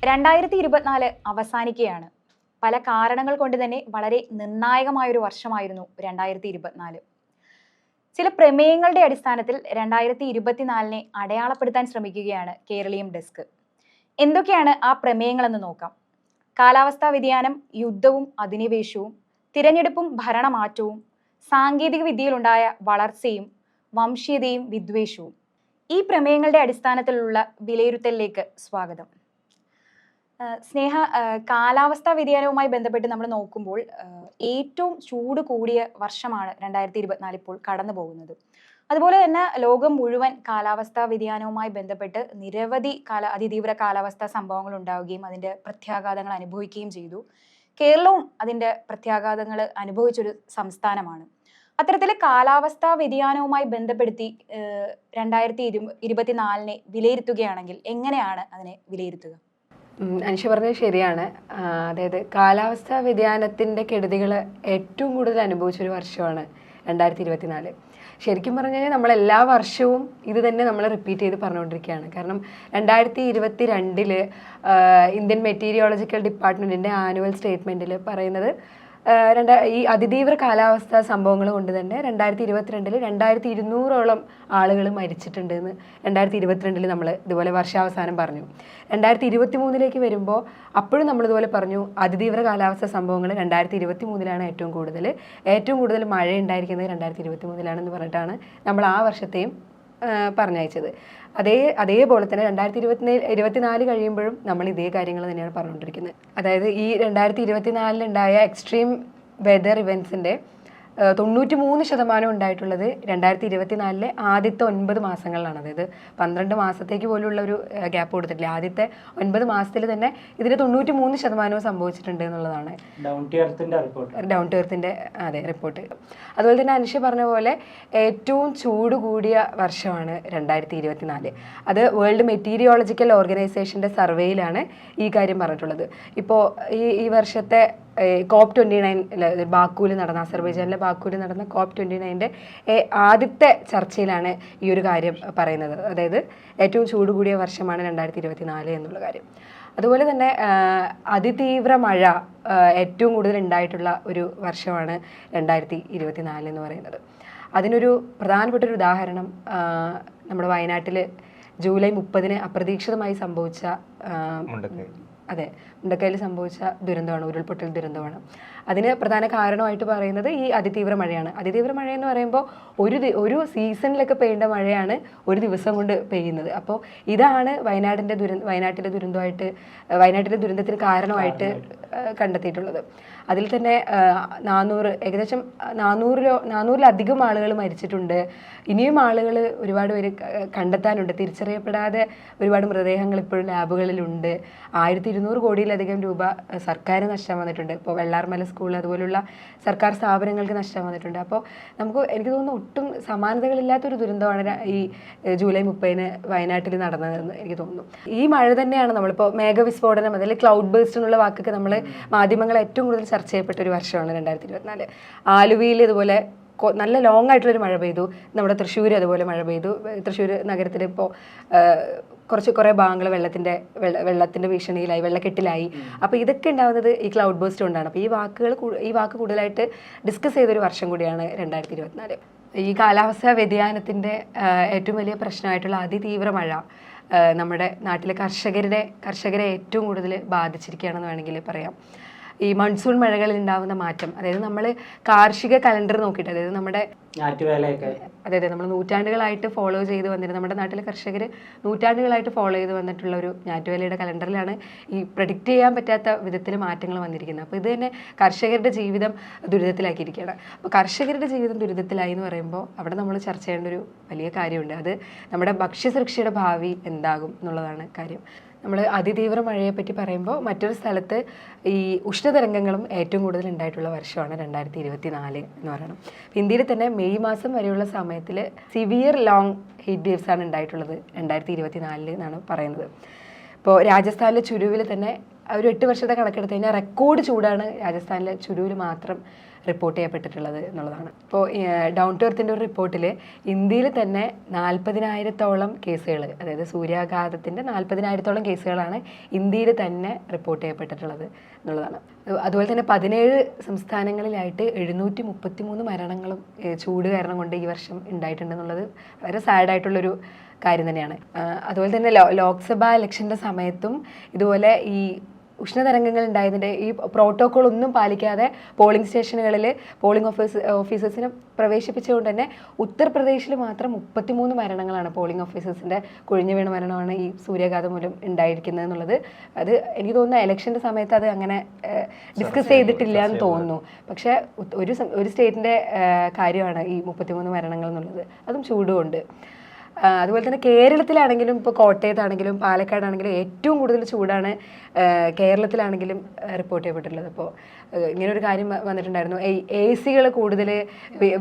2024 അവസാനിക്കുകയാണ്. പല കാരണങ്ങൾ കൊണ്ട് തന്നെ വളരെ നിർണായകമായൊരു വർഷമായിരുന്നു 2024. ചില പ്രമേയങ്ങളുടെ അടിസ്ഥാനത്തിൽ 2024 അടയാളപ്പെടുത്താൻ ശ്രമിക്കുകയാണ് കേരളീയം ഡെസ്ക്. എന്തൊക്കെയാണ് ആ പ്രമേയങ്ങളെന്ന് നോക്കാം. കാലാവസ്ഥാ വ്യതിയാനം, യുദ്ധവും അധിനിവേശവും, തിരഞ്ഞെടുപ്പും ഭരണമാറ്റവും, സാങ്കേതിക വിദ്യയിലുണ്ടായ വളർച്ചയും, വംശീയതയും വിദ്വേഷവും. ഈ പ്രമേയങ്ങളുടെ അടിസ്ഥാനത്തിലുള്ള വിലയിരുത്തലിലേക്ക് സ്വാഗതം. സ്നേഹ, കാലാവസ്ഥാ വ്യതിയാനവുമായി ബന്ധപ്പെട്ട് നമ്മൾ നോക്കുമ്പോൾ ഏറ്റവും ചൂട് കൂടിയ വർഷമാണ് 2024 ഇപ്പോൾ കടന്നു പോകുന്നത്. അതുപോലെ തന്നെ ലോകം മുഴുവൻ കാലാവസ്ഥാ വ്യതിയാനവുമായി ബന്ധപ്പെട്ട് നിരവധി അതിതീവ്ര കാലാവസ്ഥാ സംഭവങ്ങൾ ഉണ്ടാവുകയും അതിൻ്റെ പ്രത്യാഘാതങ്ങൾ അനുഭവിക്കുകയും ചെയ്തു. കേരളവും അതിൻ്റെ പ്രത്യാഘാതങ്ങൾ അനുഭവിച്ചൊരു സംസ്ഥാനമാണ്. അത്തരത്തിൽ കാലാവസ്ഥാ വ്യതിയാനവുമായി ബന്ധപ്പെടുത്തി 2024 വിലയിരുത്തുകയാണെങ്കിൽ എങ്ങനെയാണ് അതിനെ വിലയിരുത്തുക? അനുഷ പറഞ്ഞത് ശരിയാണ്. അതായത് കാലാവസ്ഥാ വ്യതിയാനത്തിൻ്റെ കെടുതികൾ ഏറ്റവും കൂടുതൽ അനുഭവിച്ചൊരു വർഷമാണ് 2024. ശരിക്കും പറഞ്ഞു കഴിഞ്ഞാൽ നമ്മളെല്ലാ വർഷവും ഇത് തന്നെ നമ്മൾ റിപ്പീറ്റ് ചെയ്ത് പറഞ്ഞുകൊണ്ടിരിക്കുകയാണ്. കാരണം 2022 ഇന്ത്യൻ മെറ്റീരിയോളജിക്കൽ ഡിപ്പാർട്ട്മെൻറ്റിൻ്റെ ആനുവൽ സ്റ്റേറ്റ്മെൻറ്റിൽ പറയുന്നത് ഈ അതിതീവ്ര കാലാവസ്ഥാ സംഭവങ്ങൾ കൊണ്ട് തന്നെ 2022 2200ഓളം ആളുകൾ മരിച്ചിട്ടുണ്ട് എന്ന് 2022 നമ്മൾ ഇതുപോലെ വർഷാവസാനം പറഞ്ഞു. 2023 വരുമ്പോൾ അപ്പോഴും നമ്മളിതുപോലെ പറഞ്ഞു അതിതീവ്ര കാലാവസ്ഥാ സംഭവങ്ങൾ 2023 ഏറ്റവും കൂടുതൽ മഴ ഉണ്ടായിരിക്കുന്നത് 2023 പറഞ്ഞിട്ടാണ് നമ്മൾ ആ വർഷത്തെയും പറഞ്ഞയച്ചത്. അതേപോലെ തന്നെ 2024 കഴിയുമ്പോഴും നമ്മൾ ഇതേ കാര്യങ്ങൾ തന്നെയാണ് പറഞ്ഞുകൊണ്ടിരിക്കുന്നത്. അതായത് ഈ 2024 ഉണ്ടായ എക്സ്ട്രീം വെതർ ഇവൻസിൻ്റെ 93% ഉണ്ടായിട്ടുള്ളത് 2024 ആദ്യത്തെ 9 മാസങ്ങളിലാണ്. അതായത് 12 മാസത്തേക്ക് പോലുള്ള ഒരു ഗ്യാപ്പ് കൊടുത്തിട്ടില്ല. ആദ്യത്തെ 9 മാസത്തിൽ തന്നെ ഇതിന് 93% സംഭവിച്ചിട്ടുണ്ട് എന്നുള്ളതാണ് ഡൗൺ ടു എർത്തിൻ്റെ റിപ്പോർട്ട്. അതുപോലെ തന്നെ അനുഷ പറഞ്ഞ പോലെ ഏറ്റവും ചൂട് കൂടിയ വർഷമാണ് 2024. അത് വേൾഡ് മെറ്റീരിയോളജിക്കൽ ഓർഗനൈസേഷൻ്റെ സർവേയിലാണ് ഈ കാര്യം പറഞ്ഞിട്ടുള്ളത്. ഇപ്പോൾ ഈ വർഷത്തെ COP29 ബാക്കുവിൽ നടന്ന അസർബൈജാനിലെ ബാക്കുവിൽ നടന്ന COP29 ആദ്യത്തെ ചർച്ചയിലാണ് ഈ ഒരു കാര്യം പറയുന്നത്. അതായത് ഏറ്റവും ചൂട് കൂടിയ വർഷമാണ് 2024 എന്നുള്ള കാര്യം. അതുപോലെ തന്നെ അതിതീവ്ര മഴ ഏറ്റവും കൂടുതൽ ഉണ്ടായിട്ടുള്ള ഒരു വർഷമാണ് 2024 എന്ന് പറയുന്നത്. അതിനൊരു പ്രധാനപ്പെട്ടൊരു ഉദാഹരണം നമ്മുടെ വയനാട്ടിൽ ജൂലൈ 30 അപ്രതീക്ഷിതമായി സംഭവിച്ച മുണ്ടക്കയിൽ സംഭവിച്ച ദുരന്തമാണ്, ഉരുൾപൊട്ടൽ ദുരന്തമാണ്. അതിന് പ്രധാന കാരണമായിട്ട് പറയുന്നത് ഈ അതിതീവ്ര മഴയാണ്. അതിതീവ്ര മഴ എന്ന് പറയുമ്പോൾ ഒരു സീസണിലൊക്കെ പെയ്യേണ്ട മഴയാണ് ഒരു ദിവസം കൊണ്ട് പെയ്യുന്നത്. അപ്പോൾ ഇതാണ് വയനാട്ടിലെ ദുരന്തത്തിന് കാരണമായിട്ട് കണ്ടെത്തിയിട്ടുള്ളത്. അതിൽ തന്നെ ഏകദേശം 400-ലധികം ആളുകൾ മരിച്ചിട്ടുണ്ട്. ഇനിയും ആളുകൾ ഒരുപാട് പേര് കണ്ടെത്താനുണ്ട്. തിരിച്ചറിയപ്പെടാതെ ഒരുപാട് മൃതദേഹങ്ങൾ ഇപ്പോഴും ലാബുകളിലുണ്ട്. 1200 കോടിയിലധികം രൂപ സർക്കാർ നഷ്ടം വന്നിട്ടുണ്ട്. ഇപ്പോൾ വെള്ളാർമല സ്കൂൾ അതുപോലുള്ള സർക്കാർ സ്ഥാപനങ്ങൾക്ക് നഷ്ടം വന്നിട്ടുണ്ട്. അപ്പോൾ എനിക്ക് തോന്നുന്നു ഒട്ടും സമാനതകളില്ലാത്തൊരു ദുരന്തമാണ് ഈ ജൂലൈ 30 വയനാട്ടിൽ നടന്നതെന്ന് എനിക്ക് തോന്നുന്നു. ഈ മഴ തന്നെയാണ് നമ്മളിപ്പോൾ മേഘവിസ്ഫോടനം, അതിൽ ക്ലൗഡ് ബേസ്റ്റ് എന്നുള്ള വാക്കൊക്കെ നമ്മൾ മാധ്യമങ്ങൾ ഏറ്റവും കൂടുതൽ ചർച്ച ചെയ്യപ്പെട്ട ഒരു വർഷമാണ് 2024. ആലുവയിൽ ഇതുപോലെ നല്ല ലോങ് ആയിട്ടുള്ളൊരു മഴ പെയ്തു. നമ്മുടെ തൃശ്ശൂർ അതുപോലെ മഴ പെയ്തു. തൃശ്ശൂർ നഗരത്തിൽ ഇപ്പോൾ കുറേ ഭാഗങ്ങൾ വെള്ളത്തിൻ്റെ ഭീഷണിയിലായി, വെള്ളക്കെട്ടിലായി. അപ്പോൾ ഇതൊക്കെ ഉണ്ടാകുന്നത് ഈ ക്ലൗഡ് ബേസ്റ്റ് കൊണ്ടാണ്. അപ്പോൾ ഈ വാക്ക് കൂടുതലായിട്ട് ഡിസ്കസ് ചെയ്തൊരു വർഷം കൂടിയാണ് 2024. ഈ കാലാവസ്ഥാ വ്യതിയാനത്തിൻ്റെ ഏറ്റവും വലിയ പ്രശ്നമായിട്ടുള്ള അതിതീവ്ര മഴ നമ്മുടെ നാട്ടിലെ കർഷകരെ ഏറ്റവും കൂടുതൽ ബാധിച്ചിരിക്കുകയാണെന്ന് വേണമെങ്കിൽ പറയാം. ഈ മൺസൂൺ മഴകളിൽ ഉണ്ടാകുന്ന മാറ്റം, അതായത് നമ്മൾ കാർഷിക കലണ്ടർ നോക്കിയിട്ട്, അതായത് നമ്മുടെ നമ്മൾ നൂറ്റാണ്ടുകളായിട്ട് ഫോളോ ചെയ്ത് വന്നിരുന്ന, നമ്മുടെ നാട്ടിലെ കർഷകർ നൂറ്റാണ്ടുകളായിട്ട് ഫോളോ ചെയ്ത് വന്നിട്ടുള്ള ഒരു ഞാറ്റുവേലയുടെ കലണ്ടറിലാണ് ഈ പ്രഡിക്റ്റ് ചെയ്യാൻ പറ്റാത്ത വിധത്തിൽ മാറ്റങ്ങൾ വന്നിരിക്കുന്നത്. അപ്പോൾ ഇത് തന്നെ കർഷകരുടെ ജീവിതം ദുരിതത്തിലാക്കിയിരിക്കുകയാണ്. അപ്പോൾ കർഷകരുടെ ജീവിതം ദുരിതത്തിലായി എന്ന് പറയുമ്പോൾ അവിടെ നമ്മൾ ചർച്ച ചെയ്യേണ്ട ഒരു വലിയ കാര്യമുണ്ട്. അത് നമ്മുടെ ഭക്ഷ്യസുരക്ഷയുടെ ഭാവി എന്താകും എന്നുള്ളതാണ് കാര്യം. നമ്മൾ അതിതീവ്ര മഴയെപ്പറ്റി പറയുമ്പോൾ മറ്റൊരു സ്ഥലത്ത് ഈ ഉഷ്ണതരംഗങ്ങളും ഏറ്റവും കൂടുതൽ ഉണ്ടായിട്ടുള്ള വർഷമാണ് 2024 എന്ന് പറയണം. ഇന്ത്യയിൽ തന്നെ മെയ് മാസം വരെയുള്ള സമയത്തിൽ സിവിയർ ലോങ് ഹീറ്റ് വേവ്സ് ആണ് ഉണ്ടായിട്ടുള്ളത് 2024 എന്നാണ് പറയുന്നത്. ഇപ്പോൾ രാജസ്ഥാനിലെ ചുരുവിൽ തന്നെ ഒരു 8 വർഷത്തെ കണക്കെടുത്ത് കഴിഞ്ഞാൽ റെക്കോർഡ് ചൂടാണ് രാജസ്ഥാനിലെ ചുരുവിൽ മാത്രം റിപ്പോർട്ട് ചെയ്യപ്പെട്ടിട്ടുള്ളത് എന്നുള്ളതാണ്. ഇപ്പോൾ ഡൗൺ ടു എർത്തിൻ്റെ ഒരു റിപ്പോർട്ടിൽ ഇന്ത്യയിൽ തന്നെ 40,000-ഓളം കേസുകൾ, അതായത് സൂര്യാഘാതത്തിൻ്റെ 40,000-ഓളം കേസുകളാണ് ഇന്ത്യയിൽ തന്നെ റിപ്പോർട്ട് ചെയ്യപ്പെട്ടിട്ടുള്ളത് എന്നുള്ളതാണ്. അതുപോലെ തന്നെ 17 സംസ്ഥാനങ്ങളിലായിട്ട് 733 മരണങ്ങളും ചൂട് കാരണം കൊണ്ട് ഈ വർഷം ഉണ്ടായിട്ടുണ്ടെന്നുള്ളത് വളരെ സാഡായിട്ടുള്ളൊരു കാര്യം തന്നെയാണ്. അതുപോലെ തന്നെ ലോക്സഭാ ഇലക്ഷൻ്റെ സമയത്തും ഇതുപോലെ ഈ ഉഷ്ണതരംഗങ്ങൾ ഉണ്ടായതിൻ്റെ ഈ പ്രോട്ടോക്കോൾ ഒന്നും പാലിക്കാതെ പോളിംഗ് സ്റ്റേഷനുകളിൽ പോളിംഗ് ഓഫീസേഴ്സിനെ പ്രവേശിപ്പിച്ചുകൊണ്ട് തന്നെ ഉത്തർപ്രദേശിൽ മാത്രം 33 മരണങ്ങളാണ്, പോളിംഗ് ഓഫീസേഴ്സിൻ്റെ കുഴിഞ്ഞു വീണ മരണമാണ് ഈ സൂര്യാഘാതം മൂലം ഉണ്ടായിരിക്കുന്നത് എന്നുള്ളത്. അത് എനിക്ക് തോന്നുന്നു ഇലക്ഷൻ്റെ സമയത്ത് അത് അങ്ങനെ ഡിസ്കസ് ചെയ്തിട്ടില്ല എന്ന് തോന്നുന്നു. പക്ഷേ ഒരു സ്റ്റേറ്റിൻ്റെ കാര്യമാണ് ഈ 33 മരണങ്ങൾ എന്നുള്ളത്, അതും ചൂടുകൊണ്ട്. അതുപോലെ തന്നെ കേരളത്തിലാണെങ്കിലും ഇപ്പോൾ കോട്ടയത്താണെങ്കിലും പാലക്കാടാണെങ്കിലും ഏറ്റവും കൂടുതൽ ചൂടാണ് കേരളത്തിലാണെങ്കിലും റിപ്പോർട്ട് ചെയ്യപ്പെട്ടിട്ടുള്ളത്. അപ്പോൾ ഇങ്ങനൊരു കാര്യം വന്നിട്ടുണ്ടായിരുന്നു, AC-കൾ കൂടുതൽ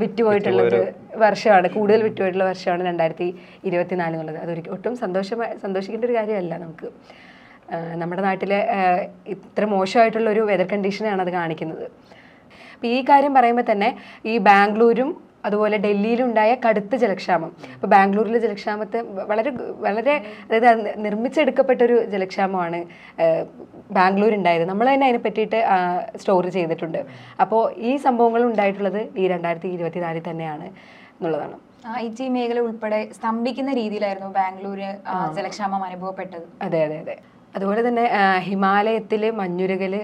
വിറ്റുപോയിട്ടുള്ളത് വർഷമാണ്, കൂടുതൽ വിറ്റുപോയിട്ടുള്ള വർഷമാണ് 2024 എന്നുള്ളത്. ഒട്ടും സന്തോഷിക്കേണ്ട ഒരു കാര്യമല്ല നമുക്ക്. നമ്മുടെ നാട്ടിലെ ഇത്ര മോശമായിട്ടുള്ളൊരു വെതർ കണ്ടീഷനാണ് അത് കാണിക്കുന്നത്. അപ്പോൾ ഈ കാര്യം പറയുമ്പോൾ തന്നെ ഈ ബാംഗ്ലൂരും അതുപോലെ ഡൽഹിയിലുണ്ടായ കടുത്ത ജലക്ഷാമം, ഇപ്പോൾ ബാംഗ്ലൂരിലെ ജലക്ഷാമത്തെ വളരെ വളരെ അതായത് നിർമ്മിച്ചെടുക്കപ്പെട്ടൊരു ജലക്ഷാമമാണ് ബാംഗ്ലൂർ ഉണ്ടായത്. നമ്മൾ തന്നെ അതിനെ പറ്റിയിട്ട് സ്റ്റോറി ചെയ്തിട്ടുണ്ട്. അപ്പോൾ ഈ സംഭവങ്ങൾ ഉണ്ടായിട്ടുള്ളത് ഈ 2024 തന്നെയാണ് എന്നുള്ളതാണ്. IT മേഖല ഉൾപ്പെടെ സ്തംഭിക്കുന്ന രീതിയിലായിരുന്നു ബാംഗ്ലൂര് ജലക്ഷാമം അനുഭവപ്പെട്ടത്. അതെ അതെ അതെ. അതുപോലെ തന്നെ ഹിമാലയത്തിൽ മഞ്ഞുരുകൽ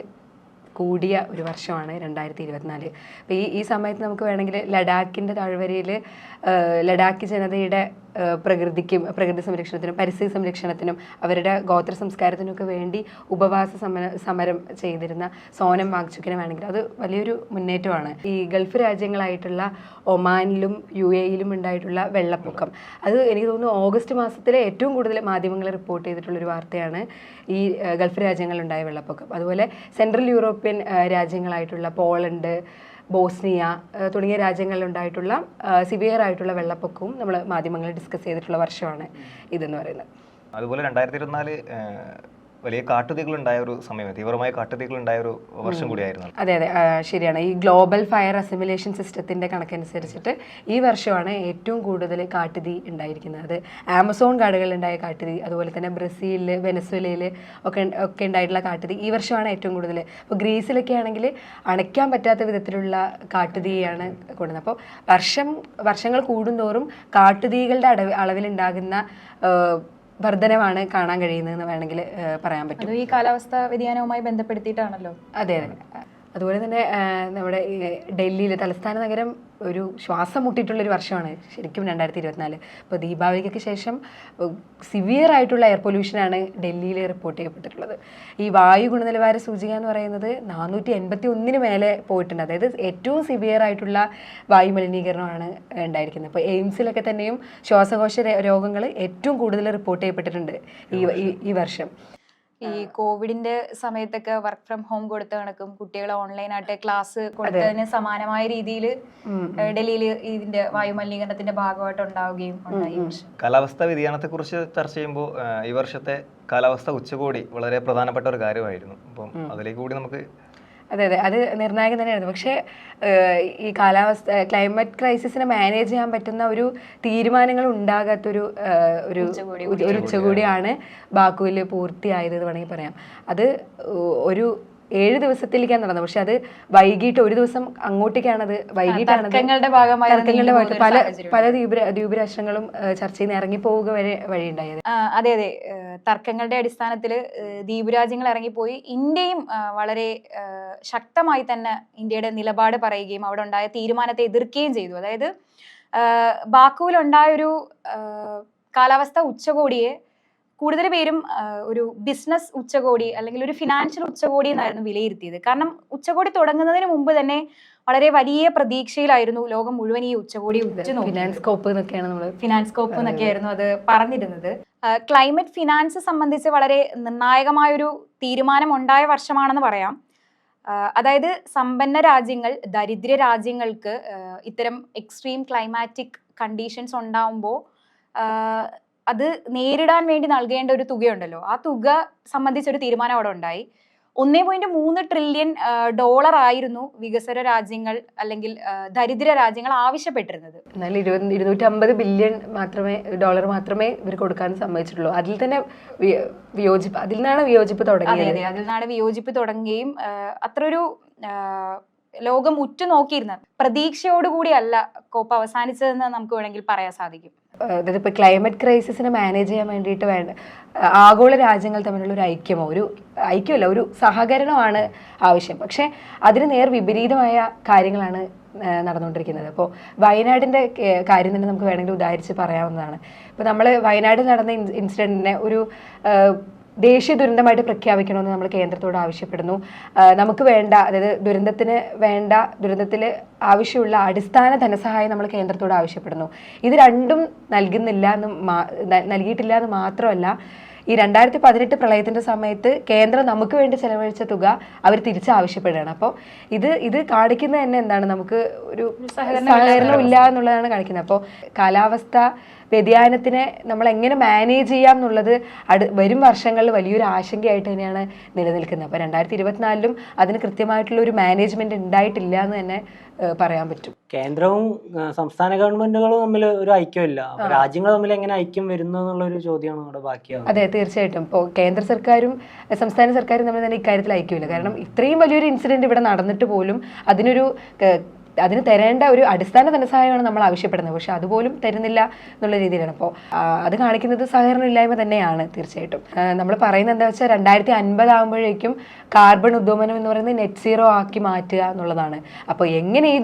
കൂടിയ ഒരു വർഷമാണ് 2024. അപ്പോൾ ഈ സമയത്ത് നമുക്ക് വേണമെങ്കിൽ ലഡാക്കിൻ്റെ താഴ്വരയിൽ ലഡാക്ക് ജനതയുടെ പ്രകൃതി സംരക്ഷണത്തിനും പരിസ്ഥിതി സംരക്ഷണത്തിനും അവരുടെ ഗോത്ര സംസ്കാരത്തിനൊക്കെ വേണ്ടി ഉപവാസ സമരം ചെയ്തിരുന്ന സോനം വാങ്ചുക്കിനെ വേണമെങ്കിൽ അത് വലിയൊരു മുന്നേറ്റമാണ്. ഈ ഗൾഫ് രാജ്യങ്ങളായിട്ടുള്ള ഒമാനിലും UAE-യിലും ഉണ്ടായിട്ടുള്ള വെള്ളപ്പൊക്കം, അത് എനിക്ക് തോന്നുന്നു ഓഗസ്റ്റ് മാസത്തിലെ ഏറ്റവും കൂടുതൽ മാധ്യമങ്ങൾ റിപ്പോർട്ട് ചെയ്തിട്ടുള്ളൊരു വാർത്തയാണ് ഈ ഗൾഫ് രാജ്യങ്ങളിലുണ്ടായ വെള്ളപ്പൊക്കം. അതുപോലെ സെൻട്രൽ യൂറോപ്യൻ രാജ്യങ്ങളായിട്ടുള്ള പോളണ്ട്, ബോസ്നിയ തുടങ്ങിയ രാജ്യങ്ങളിലുണ്ടായിട്ടുള്ള സിവിയർ ആയിട്ടുള്ള വെള്ളപ്പൊക്കവും നമ്മൾ മാധ്യമങ്ങളിൽ ഡിസ്കസ് ചെയ്തിട്ടുള്ള വർഷമാണ് ഇതെന്ന് പറയുന്നത്. അതുപോലെ 2024 വലിയ കാട്ടുതീകളുണ്ടായ ഒരു സമയം, തീവ്രമായ കാട്ടുതീകളുണ്ടായ ഒരു വർഷം കൂടിയായിരുന്നു. അതെ അതെ ശരിയാണ്. ഈ ഗ്ലോബൽ ഫയർ അസിമുലേഷൻ സിസ്റ്റത്തിൻ്റെ കണക്കനുസരിച്ചിട്ട് ഈ വർഷമാണ് ഏറ്റവും കൂടുതൽ കാട്ടുതീ ഉണ്ടായിരിക്കുന്നത്. അത് ആമസോൺ കാടുകളിലുണ്ടായ കാട്ടുതീ, അതുപോലെ തന്നെ ബ്രസീലിൽ, വെനസ്വേലയിൽ ഒക്കെ ഉണ്ടായിട്ടുള്ള കാട്ടുതീ ഈ വർഷമാണ് ഏറ്റവും കൂടുതൽ. ഇപ്പോൾ ഗ്രീസിലൊക്കെ ആണെങ്കിൽ അണയ്ക്കാൻ പറ്റാത്ത വിധത്തിലുള്ള കാട്ടുതീയാണ് കൊണ്ടുവന്നത്. അപ്പോൾ വർഷങ്ങൾ കൂടുന്തോറും കാട്ടുതീകളുടെ അളവിലുണ്ടാകുന്ന വർധനവാണ് കാണാൻ കഴിയുന്നതെന്ന് വേണമെങ്കിൽ പറയാൻ പറ്റും. ഈ കാലാവസ്ഥാ വ്യതിയാനവുമായി ബന്ധപ്പെടുത്തിയിട്ടാണല്ലോ. അതെ അതെ. അതുപോലെ തന്നെ നമ്മുടെ ഡൽഹിയിൽ തലസ്ഥാന നഗരം ഒരു ശ്വാസം മുട്ടിയിട്ടുള്ളൊരു വർഷമാണ് ശരിക്കും 2024. ഇപ്പോൾ ദീപാവലിക്ക് ശേഷം സിവിയർ ആയിട്ടുള്ള എയർ പൊല്യൂഷനാണ് ഡൽഹിയിൽ റിപ്പോർട്ട് ചെയ്യപ്പെട്ടിട്ടുള്ളത്. ഈ വായു ഗുണനിലവാര സൂചിക എന്ന് പറയുന്നത് 481 മേലെ പോയിട്ടുണ്ട്. അതായത് ഏറ്റവും സിവിയർ ആയിട്ടുള്ള വായു മലിനീകരണമാണ് ഉണ്ടായിരിക്കുന്നത്. ഇപ്പോൾ എയിംസിലൊക്കെ തന്നെയും ശ്വാസകോശ രോഗങ്ങൾ ഏറ്റവും കൂടുതൽ റിപ്പോർട്ട് ചെയ്യപ്പെട്ടിട്ടുണ്ട് ഈ വർഷം. ഈ കോവിഡിന്റെ സമയത്തൊക്കെ വർക്ക് ഫ്രം ഹോം കൊടുത്ത കണക്കും കുട്ടികളെ ഓൺലൈനായിട്ട് ക്ലാസ് കൊടുത്തതിന് സമാനമായ രീതിയിൽ ഡൽഹിയിൽ ഇതിന്റെ വായുമലിനീകരണത്തിന്റെ ഭാഗമായിട്ട് ഉണ്ടാവുകയും ഉണ്ടായി. കാലാവസ്ഥാ വ്യതിയാനത്തെ കുറിച്ച് ചർച്ച ചെയ്യുമ്പോൾ ഈ വർഷത്തെ കാലാവസ്ഥാ ഉച്ചകോടി വളരെ പ്രധാനപ്പെട്ട ഒരു കാര്യമായിരുന്നു. അപ്പം അതിലേക്ക് കൂടി നമുക്ക് അതെ അതെ അത് നിർണായകം തന്നെയായിരുന്നു. പക്ഷേ ഈ ക്ലൈമറ്റ് ക്രൈസിസിനെ മാനേജ് ചെയ്യാൻ പറ്റുന്ന ഒരു തീരുമാനങ്ങൾ ഉണ്ടാകാത്തൊരു ഒരു ഉച്ചകോടിയാണ് ബാക്കുവിൽ പൂർത്തിയായത് എന്ന് വേണമെങ്കിൽ പറയാം. അത് ഒരു 7 ദിവസത്തിലേക്കാണ് നടന്നത്. പക്ഷെ അത് വൈകിട്ട് ഒരു ദിവസം അങ്ങോട്ടേക്കാണത് വൈകിട്ടാണ് പല ദ്വീപരാഷ്ട്രങ്ങളും ചർച്ചയിൽ നിന്ന് ഇറങ്ങിപ്പോവുക വരെ വഴിയുണ്ടായത്. അതെ അതെ, തർക്കങ്ങളുടെ അടിസ്ഥാനത്തിൽ ദ്വീപരാജ്യങ്ങൾ ഇറങ്ങിപ്പോയി. ഇന്ത്യയും വളരെ ശക്തമായി തന്നെ ഇന്ത്യയുടെ നിലപാട് പറയുകയും അവിടെ ഉണ്ടായ തീരുമാനത്തെ എതിർക്കുകയും ചെയ്തു. അതായത് ബാക്കുവിലുണ്ടായൊരു കാലാവസ്ഥ ഉച്ചകോടിയെ കൂടുതൽ പേരും ഒരു ബിസിനസ് ഉച്ചകോടി അല്ലെങ്കിൽ ഒരു ഫിനാൻഷ്യൽ ഉച്ചകോടി എന്നായിരുന്നു വിലയിരുത്തിയത്. കാരണം ഉച്ചകോടി തുടങ്ങുന്നതിന് മുമ്പ് തന്നെ വളരെ വലിയ പ്രതീക്ഷയിലായിരുന്നു ലോകം മുഴുവൻ ഈ ഉച്ചകോടി ഫിനാൻസ് സ്കോപ്പ് എന്നൊക്കെയായിരുന്നു അത് പറഞ്ഞിരുന്നത്. ക്ലൈമറ്റ് ഫിനാൻസ് സംബന്ധിച്ച് വളരെ നിർണായകമായൊരു തീരുമാനം ഉണ്ടായ വർഷമാണെന്ന് പറയാം. അതായത് സമ്പന്ന രാജ്യങ്ങൾ ദരിദ്ര രാജ്യങ്ങൾക്ക് ഇത്തരം എക്സ്ട്രീം ക്ലൈമാറ്റിക് കണ്ടീഷൻസ് ഉണ്ടാവുമ്പോൾ അത് നേരിടാൻ വേണ്ടി നൽകേണ്ട ഒരു തുകയുണ്ടല്ലോ, ആ തുക സംബന്ധിച്ചൊരു തീരുമാനം അവിടെ ഉണ്ടായി. 1.3 ട്രില്യൺ ഡോളർ ആയിരുന്നു വികസ്വര രാജ്യങ്ങൾ അല്ലെങ്കിൽ ദരിദ്ര രാജ്യങ്ങൾ ആവശ്യപ്പെട്ടിരുന്നത്. എന്നാൽ 250 ബില്യൺ ഡോളർ മാത്രമേ ഇവർ കൊടുക്കാൻ സമ്മതിച്ചിട്ടുള്ളൂ. അതിൽ തന്നെ അതിൽ നിന്നാണ് വിയോജിപ്പ് തുടങ്ങിയത്. അതിൽ നിന്നാണ് വിയോജിപ്പ് തുടങ്ങുകയും അത്രയൊരു ലോകം ഉറ്റുനോക്കിയിരുന്ന പ്രതീക്ഷയോടുകൂടിയല്ല കോപ്പ് അവസാനിച്ചതെന്ന് നമുക്ക് വേണമെങ്കിൽ പറയാൻ സാധിക്കും. അതായത് ഇപ്പോൾ ക്ലൈമറ്റ് ക്രൈസിസിനെ മാനേജ് ചെയ്യാൻ വേണ്ടിയിട്ട് വേണ്ട ആഗോള രാജ്യങ്ങൾ തമ്മിലുള്ള ഒരു ഐക്യമല്ല ഒരു സഹകരണമാണ് ആവശ്യം. പക്ഷേ അതിന് നേർ വിപരീതമായ കാര്യങ്ങളാണ് നടന്നുകൊണ്ടിരിക്കുന്നത്. അപ്പോൾ വയനാടിൻ്റെ കാര്യം തന്നെ നമുക്ക് വേണമെങ്കിൽ ഉദാഹരിച്ച് പറയാവുന്നതാണ്. ഇപ്പോൾ നമ്മൾ വയനാട്ടിൽ നടന്ന ഇൻസിഡൻറ്റിനെ ഒരു ദേശീയ ദുരന്തമായിട്ട് പ്രഖ്യാപിക്കണമെന്ന് നമ്മൾ കേന്ദ്രത്തോട് ആവശ്യപ്പെടുന്നു. നമുക്ക് വേണ്ട, അതായത് ദുരന്തത്തിൽ ആവശ്യമുള്ള അടിസ്ഥാന ധനസഹായം നമ്മൾ കേന്ദ്രത്തോട് ആവശ്യപ്പെടുന്നു. ഇത് രണ്ടും നൽകിയിട്ടില്ല എന്ന് മാത്രമല്ല, ഈ 2018 പ്രളയത്തിന്റെ സമയത്ത് കേന്ദ്രം നമുക്ക് വേണ്ടി ചെലവഴിച്ച തുക അവർ തിരിച്ചാവശ്യപ്പെടുകയാണ്. അപ്പോൾ ഇത് കാണിക്കുന്നത് തന്നെ എന്താണ്, നമുക്ക് ഒരു സഹകരണം ഇല്ല എന്നുള്ളതാണ് കാണിക്കുന്നത്. അപ്പോൾ കാലാവസ്ഥ വ്യതിയാനത്തിനെ നമ്മൾ എങ്ങനെ മാനേജ് ചെയ്യാം എന്നുള്ളത് വരും വർഷങ്ങളിൽ വലിയൊരു ആശങ്കയായിട്ട് തന്നെയാണ് നിലനിൽക്കുന്നത്. അപ്പോൾ 2024 അതിന് കൃത്യമായിട്ടുള്ള ഒരു മാനേജ്മെന്റ് ഉണ്ടായിട്ടില്ല എന്ന് തന്നെ പറയാൻ പറ്റും. കേന്ദ്രവും സംസ്ഥാന ഗവൺമെന്റുകളും തമ്മിൽ ഒരു ഐക്യമില്ല. രാജ്യങ്ങൾ തമ്മിൽ എങ്ങനെ ഐക്യം വരുന്നു എന്നുള്ള ഒരു ചോദ്യമാണ് അവിടെ ബാക്കിയാവുന്നത്. അതെ, തീർച്ചയായിട്ടും. ഇപ്പോൾ കേന്ദ്ര സർക്കാരും സംസ്ഥാന സർക്കാരും തമ്മിൽ തന്നെ ഇക്കാര്യത്തിൽ ഐക്യമില്ല. കാരണം ഇത്രയും വലിയൊരു ഇൻസിഡന്റ് ഇവിടെ നടന്നിട്ട് പോലും അതിന് തരേണ്ട ഒരു അടിസ്ഥാന ധനസഹായമാണ് നമ്മൾ ആവശ്യപ്പെടുന്നത്. പക്ഷെ അതുപോലും തരുന്നില്ല എന്നുള്ള രീതിയിലാണ്. അപ്പോൾ അത് കാണിക്കുന്നത് സഹകരണമില്ലായ്മ തന്നെയാണ് തീർച്ചയായിട്ടും. നമ്മൾ പറയുന്നത് എന്താ വെച്ചാൽ 2050 ആകുമ്പോഴേക്കും കാർബൺ ഉദ്വമനം എന്ന് പറയുന്നത് നെറ്റ് സീറോ ആക്കി മാറ്റുക എന്നുള്ളതാണ്. അപ്പോൾ എങ്ങനെ ഈ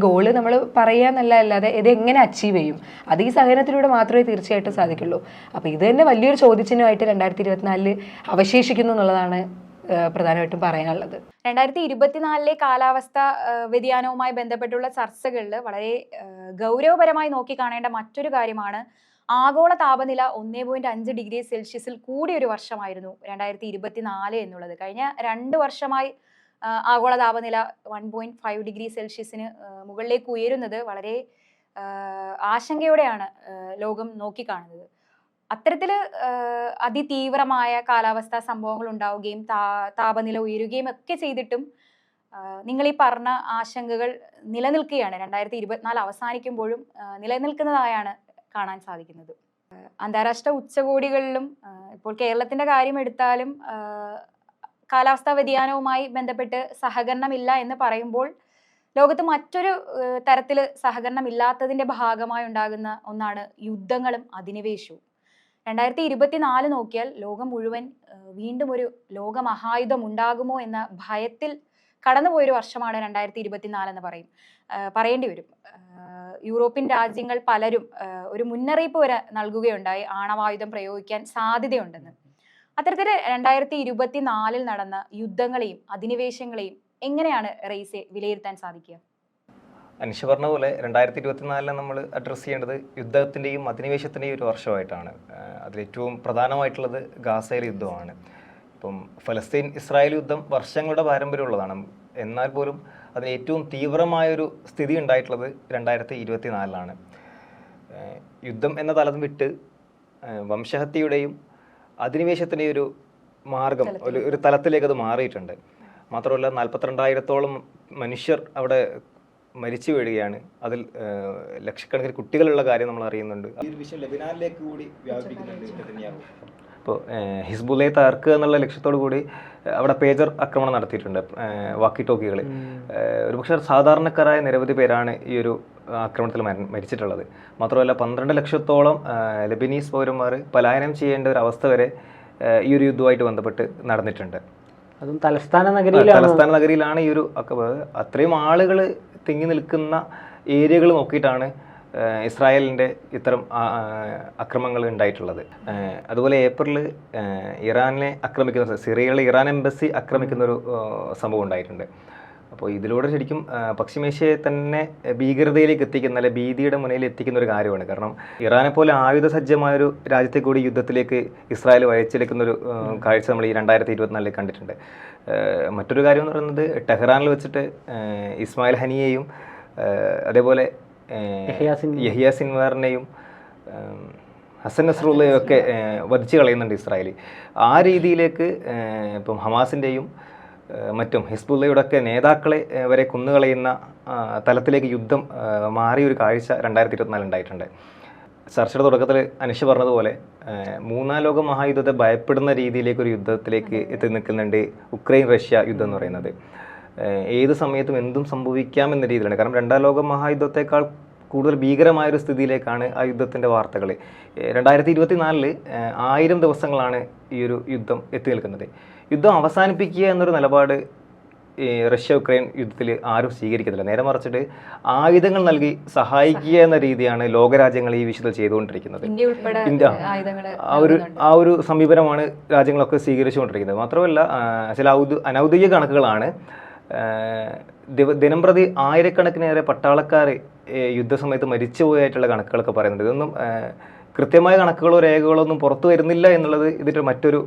ഗോള് നമ്മൾ പറയുക എന്നല്ലാതെ ഇത് എങ്ങനെ അച്ചീവ് ചെയ്യും? അത് ഈ സഹകരണത്തിലൂടെ മാത്രമേ തീർച്ചയായിട്ടും സാധിക്കുള്ളൂ. അപ്പോൾ ഇത് തന്നെ വലിയൊരു ചോദ്യചിഹ്നമായിട്ട് 2024 അവശേഷിക്കുന്നു എന്നുള്ളതാണ് പ്രധാനമായിട്ടും പറയാനുള്ളത്. 2024 കാലാവസ്ഥ വ്യതിയാനവുമായി ബന്ധപ്പെട്ടുള്ള ചർച്ചകളിൽ വളരെ ഗൗരവപരമായി നോക്കിക്കാണേണ്ട മറ്റൊരു കാര്യമാണ് ആഗോള താപനില 1.5 ഡിഗ്രി സെൽഷ്യസിൽ കൂടിയ ഒരു വർഷമായിരുന്നു 2024 എന്നുള്ളത്. കഴിഞ്ഞ 2 വർഷമായി ആഗോള താപനില 1.5 ഡിഗ്രി സെൽഷ്യസിന് മുകളിലേക്ക് ഉയരുന്നത് വളരെ ആശങ്കയോടെയാണ് ലോകം നോക്കിക്കാണുന്നത്. അത്തരത്തിൽ അതിതീവ്രമായ കാലാവസ്ഥാ സംഭവങ്ങൾ ഉണ്ടാവുകയും താപനില ഉയരുകയും ഒക്കെ ചെയ്തിട്ടും നിങ്ങൾ ഈ പറഞ്ഞ ആശങ്കകൾ നിലനിൽക്കുകയാണ്. 2024 അവസാനിക്കുമ്പോഴും നിലനിൽക്കുന്നതായാണ് കാണാൻ സാധിക്കുന്നത്. അന്താരാഷ്ട്ര ഉച്ചകോടികളിലും ഇപ്പോൾ കേരളത്തിന്റെ കാര്യം എടുത്താലും കാലാവസ്ഥാ വ്യതിയാനവുമായി ബന്ധപ്പെട്ട് സഹകരണമില്ല എന്ന് പറയുമ്പോൾ ലോകത്ത് മറ്റൊരു തരത്തിൽ സഹകരണമില്ലാത്തതിന്റെ ഭാഗമായി ഉണ്ടാകുന്ന ഒന്നാണ് യുദ്ധങ്ങളും അധിനിവേശവും. 2024 നോക്കിയാൽ ലോകം മുഴുവൻ വീണ്ടും ഒരു ലോകമഹായുധം ഉണ്ടാകുമോ എന്ന ഭയത്തിൽ കടന്നുപോയൊരു വർഷമാണ് 2024 എന്ന് പറയേണ്ടി വരും. യൂറോപ്യൻ രാജ്യങ്ങൾ പലരും ഒരു മുന്നറിയിപ്പ് വരെ നൽകുകയുണ്ടായി ആണവായുധം പ്രയോഗിക്കാൻ സാധ്യതയുണ്ടെന്ന്. അത്തരത്തിൽ 2024 നടന്ന യുദ്ധങ്ങളെയും അധിനിവേശങ്ങളെയും എങ്ങനെയാണ് റെയ്സെ വിലയിരുത്താൻ സാധിക്കുക? അനിഷ പറഞ്ഞ പോലെ 2024 നമ്മൾ അഡ്രസ്സ് ചെയ്യേണ്ടത് യുദ്ധത്തിൻ്റെയും അധിനിവേശത്തിൻ്റെയും ഒരു വർഷമായിട്ടാണ്. അതിലേറ്റവും പ്രധാനമായിട്ടുള്ളത് ഗാസയിലെ യുദ്ധമാണ്. ഇപ്പം ഫലസ്തീൻ ഇസ്രായേൽ യുദ്ധം വർഷങ്ങളുടെ പാരമ്പര്യമുള്ളതാണ്. എന്നാൽ പോലും അതിന് ഏറ്റവും തീവ്രമായൊരു സ്ഥിതി ഉണ്ടായിട്ടുള്ളത് 2024 യുദ്ധം എന്ന തലം വിട്ട് വംശഹത്യയുടെയും അധിനിവേശത്തിൻ്റെയും ഒരു മാർഗം ഒരു തലത്തിലേക്ക് അത് മാറിയിട്ടുണ്ട്. മാത്രമല്ല 42,000-ഓളം മനുഷ്യർ അവിടെ മരിച്ചു വീഴുകയാണ്. അതിൽ ലക്ഷക്കണക്കിന് കുട്ടികളുള്ള കാര്യം നമ്മൾ അറിയുന്നുണ്ട്. ഈ ഒരു വിഷയം ലെബനാനിലേക്ക് കൂടി വ്യാപിപ്പിക്കുന്നുണ്ട്. ഇപ്പോൾ ഹിസ്ബുള്ളയെ തകർക്കുക എന്നുള്ള ലക്ഷ്യത്തോടു കൂടി അവിടെ പേജർ ആക്രമണം നടത്തിയിട്ടുണ്ട്, വാക്കി ടോക്കികൾ. ഒരുപക്ഷെ സാധാരണക്കാരായ നിരവധി പേരാണ് ഈ ഒരു ആക്രമണത്തിൽ മരിച്ചിട്ടുള്ളത്. മാത്രമല്ല 12 ലക്ഷത്തോളം ലെബനീസ് പൗരന്മാർ പലായനം ചെയ്യേണ്ട ഒരു അവസ്ഥ വരെ ഈ ഒരു യുദ്ധവുമായിട്ട് ബന്ധപ്പെട്ട് നടന്നിട്ടുണ്ട്. അതും തലസ്ഥാന നഗരിയിലാണ് ഈ ഒരു അത്രയും ആളുകൾ തിങ്ങി നിൽക്കുന്ന ഏരിയകൾ നോക്കിയിട്ടാണ് ഇസ്രായേലിൻ്റെ ഇത്തരം അക്രമങ്ങൾ ഉണ്ടായിട്ടുള്ളത്. അതുപോലെ ഏപ്രിലിൽ ഇറാനെ ആക്രമിക്കുന്ന സിറിയയിലെ ഇറാൻ എംബസി ആക്രമിക്കുന്നൊരു സംഭവം ഉണ്ടായിട്ടുണ്ട്. അപ്പോൾ ഇതിലൂടെ ശരിക്കും പശ്ചിമേഷ്യയെ തന്നെ ഭീകരതയിലേക്ക് എത്തിക്കുന്ന, അല്ലെ ഭീതിയുടെ മുന്നിൽ എത്തിക്കുന്ന ഒരു കാര്യമാണ്. കാരണം ഇറാനെ പോലെ ആയുധസജ്ജമായൊരു രാജ്യത്തെ കൂടി യുദ്ധത്തിലേക്ക് ഇസ്രായേൽ വലിച്ചിഴക്കുന്നൊരു കാഴ്ച നമ്മൾ ഈ 2024 കണ്ടിട്ടുണ്ട്. മറ്റൊരു കാര്യം എന്ന് പറയുന്നത് ടെഹ്റാനിൽ വെച്ചിട്ട് ഇസ്മായിൽ ഹനിയെയും അതേപോലെ യഹിയ സിൻവാറിനെയും ഹസൻ നസ്രുള്ളയൊക്കെ വധിച്ചു കളയുന്നുണ്ട് ഇസ്രായേൽ. ആ രീതിയിലേക്ക് ഇപ്പം ഹമാസിൻ്റെയും മറ്റും ഹിസ്ബുള്ളയുടെ ഒക്കെ നേതാക്കളെ വരെ കൊന്നുകളയുന്ന തലത്തിലേക്ക് യുദ്ധം മാറിയ ഒരു കാഴ്ച 2024 ഉണ്ടായിട്ടുണ്ട്. ചർച്ചയുടെ തുടക്കത്തിൽ അനിഷ് പറഞ്ഞതുപോലെ മൂന്നാം ലോക മഹായുദ്ധത്തെ ഭയപ്പെടുന്ന രീതിയിലേക്ക് ഒരു യുദ്ധത്തിലേക്ക് എത്തി നിൽക്കുന്നുണ്ട് ഉക്രൈൻ റഷ്യ യുദ്ധം എന്ന് പറയുന്നത്. ഏത് സമയത്തും എന്തും സംഭവിക്കാമെന്ന രീതിയിലാണ്. കാരണം രണ്ടാം ലോക മഹായുദ്ധത്തെക്കാൾ കൂടുതൽ ഭീകരമായൊരു സ്ഥിതിയിലേക്കാണ് ആ യുദ്ധത്തിൻ്റെ വാർത്തകൾ. 2024 1000 ദിവസങ്ങളാണ് ഈ ഒരു യുദ്ധം എത്തി നിൽക്കുന്നത്. യുദ്ധം അവസാനിപ്പിക്കുക എന്നൊരു നിലപാട് റഷ്യ ഉക്രൈൻ യുദ്ധത്തിൽ ആരും സ്വീകരിക്കുന്നില്ല. നേരെ മറിച്ചിട്ട് ആയുധങ്ങൾ നൽകി സഹായിക്കുക എന്ന രീതിയാണ് ലോകരാജ്യങ്ങൾ ഈ വിഷയത്തിൽ ചെയ്തുകൊണ്ടിരിക്കുന്നത്. ഇന്ത്യ ആ ഒരു സമീപനമാണ് രാജ്യങ്ങളൊക്കെ സ്വീകരിച്ചുകൊണ്ടിരിക്കുന്നത്. മാത്രമല്ല ചില അനൗദ്യോഗിക കണക്കുകളാണ് ദിനംപ്രതി ആയിരക്കണക്കിനേറെ പട്ടാളക്കാർ യുദ്ധസമയത്ത് മരിച്ചുപോയായിട്ടുള്ള കണക്കുകളൊക്കെ പറയുന്നുണ്ട്. ഇതൊന്നും കൃത്യമായ കണക്കുകളോ രേഖകളോ ഒന്നും പുറത്തു വരുന്നില്ല എന്നുള്ളത് ഇതിൻ്റെ മറ്റൊരു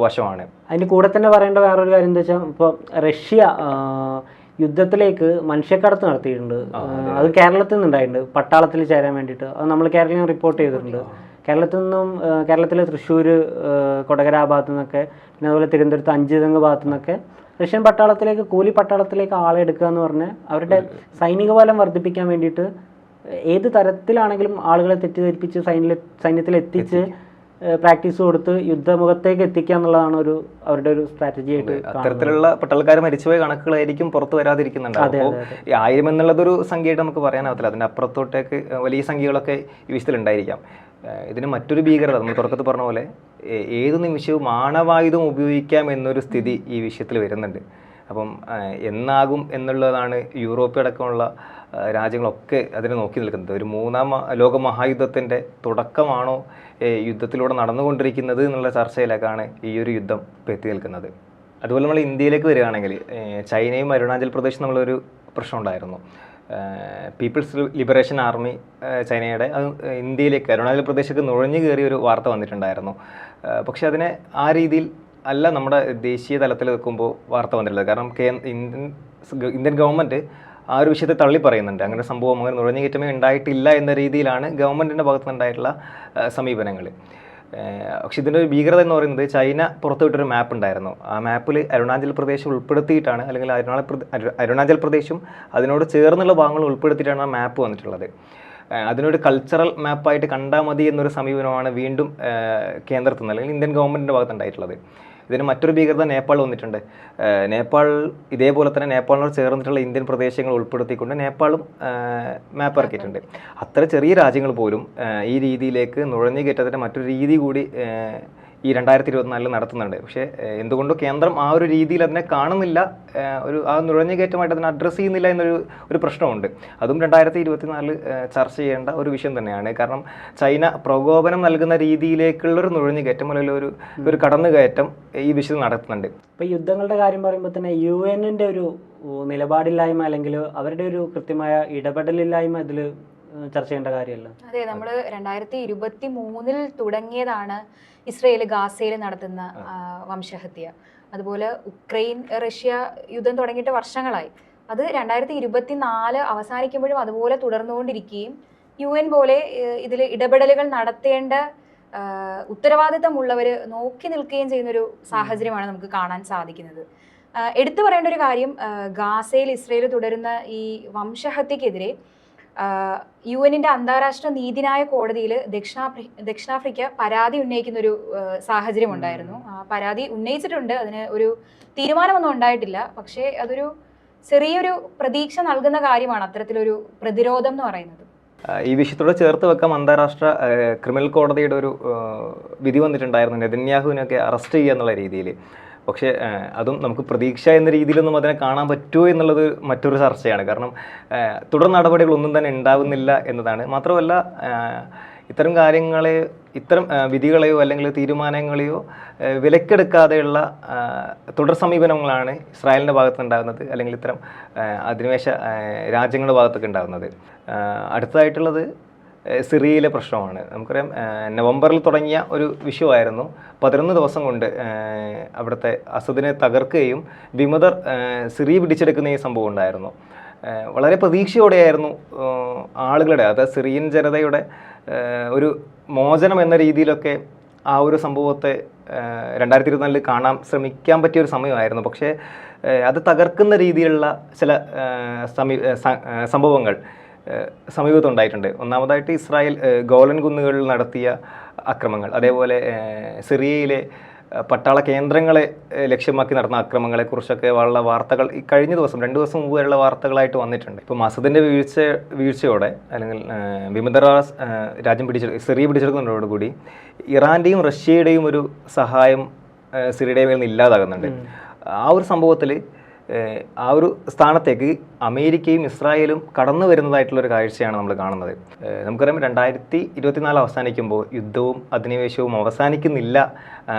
വശമാണ്. അതിൻ്റെ കൂടെ തന്നെ പറയേണ്ട വേറൊരു കാര്യം എന്താ വെച്ചാൽ, ഇപ്പോൾ റഷ്യ യുദ്ധത്തിലേക്ക് മനുഷ്യക്കടത്ത് നടത്തിയിട്ടുണ്ട്. അത് കേരളത്തിൽ നിന്നുണ്ടായിട്ടുണ്ട്, പട്ടാളത്തിൽ ചേരാൻ വേണ്ടിയിട്ട്. അത് നമ്മൾ കേരളം റിപ്പോർട്ട് ചെയ്തിട്ടുണ്ട്. കേരളത്തിലെ തൃശ്ശൂർ, കൊടകര ഭാഗത്തു നിന്നൊക്കെ, പിന്നെ അതുപോലെ തിരുവനന്തപുരത്ത് 5 തെങ്ങ് ഭാഗത്തു നിന്നൊക്കെ റഷ്യൻ പട്ടാളത്തിലേക്ക്, കൂലി പട്ടാളത്തിലേക്ക് ആളെ എടുക്കുക എന്ന് പറഞ്ഞാൽ അവരുടെ സൈനിക ബലം വർദ്ധിപ്പിക്കാൻ വേണ്ടിയിട്ട് ഏത് തരത്തിലാണെങ്കിലും ആളുകളെ തെറ്റിദ്ധരിപ്പിച്ച് സൈന്യത്തിൽ എത്തിച്ച് പ്രാക്ടീസ് കൊടുത്ത് യുദ്ധമുഖത്തേക്ക് എത്തിക്കുക എന്നുള്ളതാണ് അവരുടെ ഒരു സ്ട്രാറ്റജി ആയിട്ട്. അത്തരത്തിലുള്ള പട്ടാളക്കാർ മരിച്ചുപോയ കണക്കുകളായിരിക്കും പുറത്ത് വരാതിരിക്കുന്നുണ്ട്. അപ്പോൾ 1000 എന്നുള്ളതൊരു സംഖ്യയായിട്ട് നമുക്ക് പറയാനാവത്തില്ല. അതിൻ്റെ അപ്പുറത്തോട്ടേക്ക് വലിയ സംഖ്യകളൊക്കെ ഈ വിഷയത്തിൽ ഉണ്ടായിരിക്കാം. ഇതിന് മറ്റൊരു ഭീകരത നമ്മൾ തുടക്കത്തിൽ പറഞ്ഞ പോലെ ഏത് നിമിഷവും ആണവായുധം ഉപയോഗിക്കാം എന്നൊരു സ്ഥിതി ഈ വിഷയത്തിൽ വരുന്നുണ്ട്. അപ്പം എന്നാകും എന്നുള്ളതാണ് യൂറോപ്പ് അടക്കമുള്ള രാജ്യങ്ങളൊക്കെ അതിനെ നോക്കി നിൽക്കുന്നത്. ഒരു മൂന്നാം ലോക മഹായുദ്ധത്തിൻ്റെ തുടക്കമാണോ യുദ്ധത്തിലൂടെ നടന്നുകൊണ്ടിരിക്കുന്നത് എന്നുള്ള ചർച്ചയിലേക്കാണ് ഈ ഒരു യുദ്ധം ഇപ്പോൾ എത്തി നിൽക്കുന്നത്. അതുപോലെ നമ്മൾ ഇന്ത്യയിലേക്ക് വരികയാണെങ്കിൽ ചൈനയും അരുണാചൽ പ്രദേശും നമ്മളൊരു പ്രശ്നം ഉണ്ടായിരുന്നു. പീപ്പിൾസ് ലിബറേഷൻ ആർമി ചൈനയുടെ അത് ഇന്ത്യയിലേക്ക് അരുണാചൽ പ്രദേശിലേക്ക് നുഴഞ്ഞു കയറിയ ഒരു വാർത്ത വന്നിട്ടുണ്ടായിരുന്നു. പക്ഷെ അതിനെ ആ രീതിയിൽ അല്ല നമ്മുടെ ദേശീയ തലത്തിൽ വെക്കുമ്പോൾ വാർത്ത വന്നിട്ടുള്ളത്. കാരണം ഇന്ത്യൻ ഗവൺമെൻറ് ആ ഒരു വിഷയത്തെ തള്ളി പറയുന്നുണ്ട്. അങ്ങനെ സംഭവം, അങ്ങനെ നുഴഞ്ഞുകയറ്റമേ ഉണ്ടായിട്ടില്ല എന്ന രീതിയിലാണ് ഗവൺമെൻറ്റിൻ്റെ ഭാഗത്തുനിന്നുണ്ടായിട്ടുള്ള സമീപനങ്ങൾ. പക്ഷെ ഇതിൻ്റെ ഒരു ഭീകരത എന്ന് പറയുന്നത് ചൈന പുറത്തുവിട്ടൊരു മാപ്പ് ഉണ്ടായിരുന്നു. ആ മാപ്പിൽ അരുണാചൽ പ്രദേശ് ഉൾപ്പെടുത്തിയിട്ടാണ്, അല്ലെങ്കിൽ അരുണാചൽ പ്രദേശും അതിനോട് ചേർന്നുള്ള ഭാഗങ്ങൾ ഉൾപ്പെടുത്തിയിട്ടാണ് ആ മാപ്പ് വന്നിട്ടുള്ളത്. അതിനൊരു കൾച്ചറൽ മാപ്പായിട്ട് കണ്ടാൽ മതി എന്നൊരു സമീപനമാണ് വീണ്ടും കേന്ദ്രത്തിൽ നിന്ന് അല്ലെങ്കിൽ ഇന്ത്യൻ ഗവൺമെൻറ്റിൻ്റെ ഭാഗത്തുണ്ടായിട്ടുള്ളത്. ഇതിന് മറ്റൊരു ഭീകരത നേപ്പാൾ വന്നിട്ടുണ്ട്. നേപ്പാൾ ഇതേപോലെ തന്നെ നേപ്പാളിനോട് ചേർന്നിട്ടുള്ള ഇന്ത്യൻ പ്രദേശങ്ങൾ ഉൾപ്പെടുത്തിക്കൊണ്ട് നേപ്പാളും മാപ്പ് ഇറക്കിയിട്ടുണ്ട്. അത്ര ചെറിയ രാജ്യങ്ങൾ പോലും ഈ രീതിയിലേക്ക് നുഴഞ്ഞു കയറ്റത്തിൻ്റെ മറ്റൊരു രീതി കൂടി ഈ 2024 നടത്തുന്നുണ്ട്. പക്ഷേ എന്തുകൊണ്ടോ കേന്ദ്രം ആ ഒരു രീതിയിൽ അതിനെ കാണുന്നില്ല, ആ നുഴഞ്ഞുകയറ്റമായിട്ട് അതിനെ അഡ്രസ്സ് ചെയ്യുന്നില്ല എന്നൊരു പ്രശ്നമുണ്ട്. അതും 2024 ചർച്ച ചെയ്യേണ്ട ഒരു വിഷയം തന്നെയാണ്. കാരണം ചൈന പ്രകോപനം നൽകുന്ന രീതിയിലേക്കുള്ളൊരു നുഴഞ്ഞുകയറ്റം അല്ലെങ്കിൽ ഒരു കടന്നുകയറ്റം ഈ വിഷയത്തിൽ നടത്തുന്നുണ്ട്. ഇപ്പോൾ യുദ്ധങ്ങളുടെ കാര്യം പറയുമ്പോൾ തന്നെ UN-ന്റെ ഒരു നിലപാടില്ലായ്മ അല്ലെങ്കിൽ അവരുടെ ഒരു കൃത്യമായ ഇടപെടലില്ലായ്മ ഇതിൽ ചർച്ച ചെയ്യേണ്ട കാര്യമല്ല. അതെ, നമ്മൾ 2023 തുടങ്ങിയതാണ് ഇസ്രയേൽ ഗാസയിൽ നടത്തുന്ന വംശഹത്യ. അതുപോലെ ഉക്രൈൻ റഷ്യ യുദ്ധം തുടങ്ങിയിട്ട് വർഷങ്ങളായി. അത് 2024 അവസാനിക്കുമ്പോഴും അതുപോലെ തുടർന്നുകൊണ്ടിരിക്കുകയും UN പോലെ ഇതിൽ ഇടപെടലുകൾ നടത്തേണ്ട ഉത്തരവാദിത്തമുള്ളവർ നോക്കി നിൽക്കുകയും ചെയ്യുന്നൊരു സാഹചര്യമാണ് നമുക്ക് കാണാൻ സാധിക്കുന്നത്. എടുത്തു പറയേണ്ട ഒരു കാര്യം, ഗാസയിൽ ഇസ്രയേൽ തുടരുന്ന ഈ വംശഹത്യക്കെതിരെ UN-ന്റെ അന്താരാഷ്ട്ര നീതിന്യായ കോടതിയിൽ ദക്ഷിണാഫ്രിക്ക പരാതി ഉന്നയിക്കുന്ന ഒരു സാഹചര്യം ഉണ്ടായിരുന്നു. ആ പരാതി ഉന്നയിച്ചിട്ടുണ്ട്. അതിന് ഒരു തീരുമാനമൊന്നും ഉണ്ടായിട്ടില്ല. പക്ഷേ അതൊരു ചെറിയൊരു പ്രതീക്ഷ നൽകുന്ന കാര്യമാണ് അത്തരത്തിലൊരു പ്രതിരോധം എന്ന് പറയുന്നത്. ഈ വിഷയത്തോട് ചേർത്ത് വെക്കാം, അന്താരാഷ്ട്ര ക്രിമിനൽ കോടതിയുടെ ഒരു വിധി വന്നിട്ടുണ്ടായിരുന്നു നെതന്യാഹുവിനൊക്കെ അറസ്റ്റ് ചെയ്യുക എന്നുള്ള രീതിയിൽ. പക്ഷേ അതും നമുക്ക് പ്രതീക്ഷ എന്ന രീതിയിലൊന്നും അതിനെ കാണാൻ പറ്റുമോ എന്നുള്ളത് മറ്റൊരു ചർച്ചയാണ്. കാരണം തുടർ നടപടികളൊന്നും തന്നെ ഉണ്ടാവുന്നില്ല എന്നതാണ്. മാത്രമല്ല ഇത്തരം വിധികളെയോ അല്ലെങ്കിൽ തീരുമാനങ്ങളെയോ വിലക്കെടുക്കാതെയുള്ള തുടർ സമീപനങ്ങളാണ് ഇസ്രായേലിൻ്റെ ഭാഗത്തുനിന്നുണ്ടാകുന്നത്, അല്ലെങ്കിൽ ഇത്തരം അധിനിവേശ രാജ്യങ്ങളുടെ ഭാഗത്തൊക്കെ ഉണ്ടാകുന്നത്. അടുത്തതായിട്ടുള്ളത് സിറിയയിലെ പ്രശ്നമാണ്. നമുക്കറിയാം, നവംബറിൽ തുടങ്ങിയ ഒരു വിഷയമായിരുന്നു. 11 ദിവസം കൊണ്ട് അവിടുത്തെ അസദിനെ തകർക്കുകയും വിമതർ സിറിയ പിടിച്ചെടുക്കുന്ന ഈ സംഭവം ഉണ്ടായിരുന്നു. വളരെ പ്രതീക്ഷയോടെയായിരുന്നു ആളുകളുടെ, അതായത് സിറിയൻ ജനതയുടെ ഒരു മോചനം എന്ന രീതിയിലൊക്കെ ആ ഒരു സംഭവത്തെ 2024 കാണാൻ ശ്രമിക്കാൻ പറ്റിയ ഒരു സമയമായിരുന്നു. പക്ഷേ അത് തകർക്കുന്ന രീതിയിലുള്ള ചില സംഭവങ്ങൾ സമീപത്തുണ്ടായിട്ടുണ്ട്. ഒന്നാമതായിട്ട് ഇസ്രായേൽ ഗോലൻ കുന്നുകളിൽ നടത്തിയ അക്രമങ്ങൾ, അതേപോലെ സിറിയയിലെ പട്ടാള കേന്ദ്രങ്ങളെ ലക്ഷ്യമാക്കി നടന്ന അക്രമങ്ങളെക്കുറിച്ചൊക്കെ ഉള്ള വാർത്തകൾ ഈ കഴിഞ്ഞ ദിവസം 2 ദിവസം മുമ്പ് വരെയുള്ള വാർത്തകളായിട്ട് വന്നിട്ടുണ്ട്. ഇപ്പോൾ മസദിൻ്റെ വീഴ്ചയോടെ അല്ലെങ്കിൽ വിമതറാസ് രാജ്യം സിറിയ പിടിച്ചെടുക്കുന്നതോടുകൂടി ഇറാൻ്റെയും റഷ്യയുടെയും ഒരു സഹായം സിറിയയുടെ മേൽ നിന്ന് ഇല്ലാതാകുന്നുണ്ട്. ആ ഒരു സംഭവത്തിൽ ആ ഒരു സ്ഥാനത്തേക്ക് അമേരിക്കയും ഇസ്രായേലും കടന്നു വരുന്നതായിട്ടുള്ളൊരു കാഴ്ചയാണ് നമ്മൾ കാണുന്നത്. നമുക്കറിയാം 2024 അവസാനിക്കുമ്പോൾ യുദ്ധവും അധിനിവേശവും അവസാനിക്കുന്നില്ല.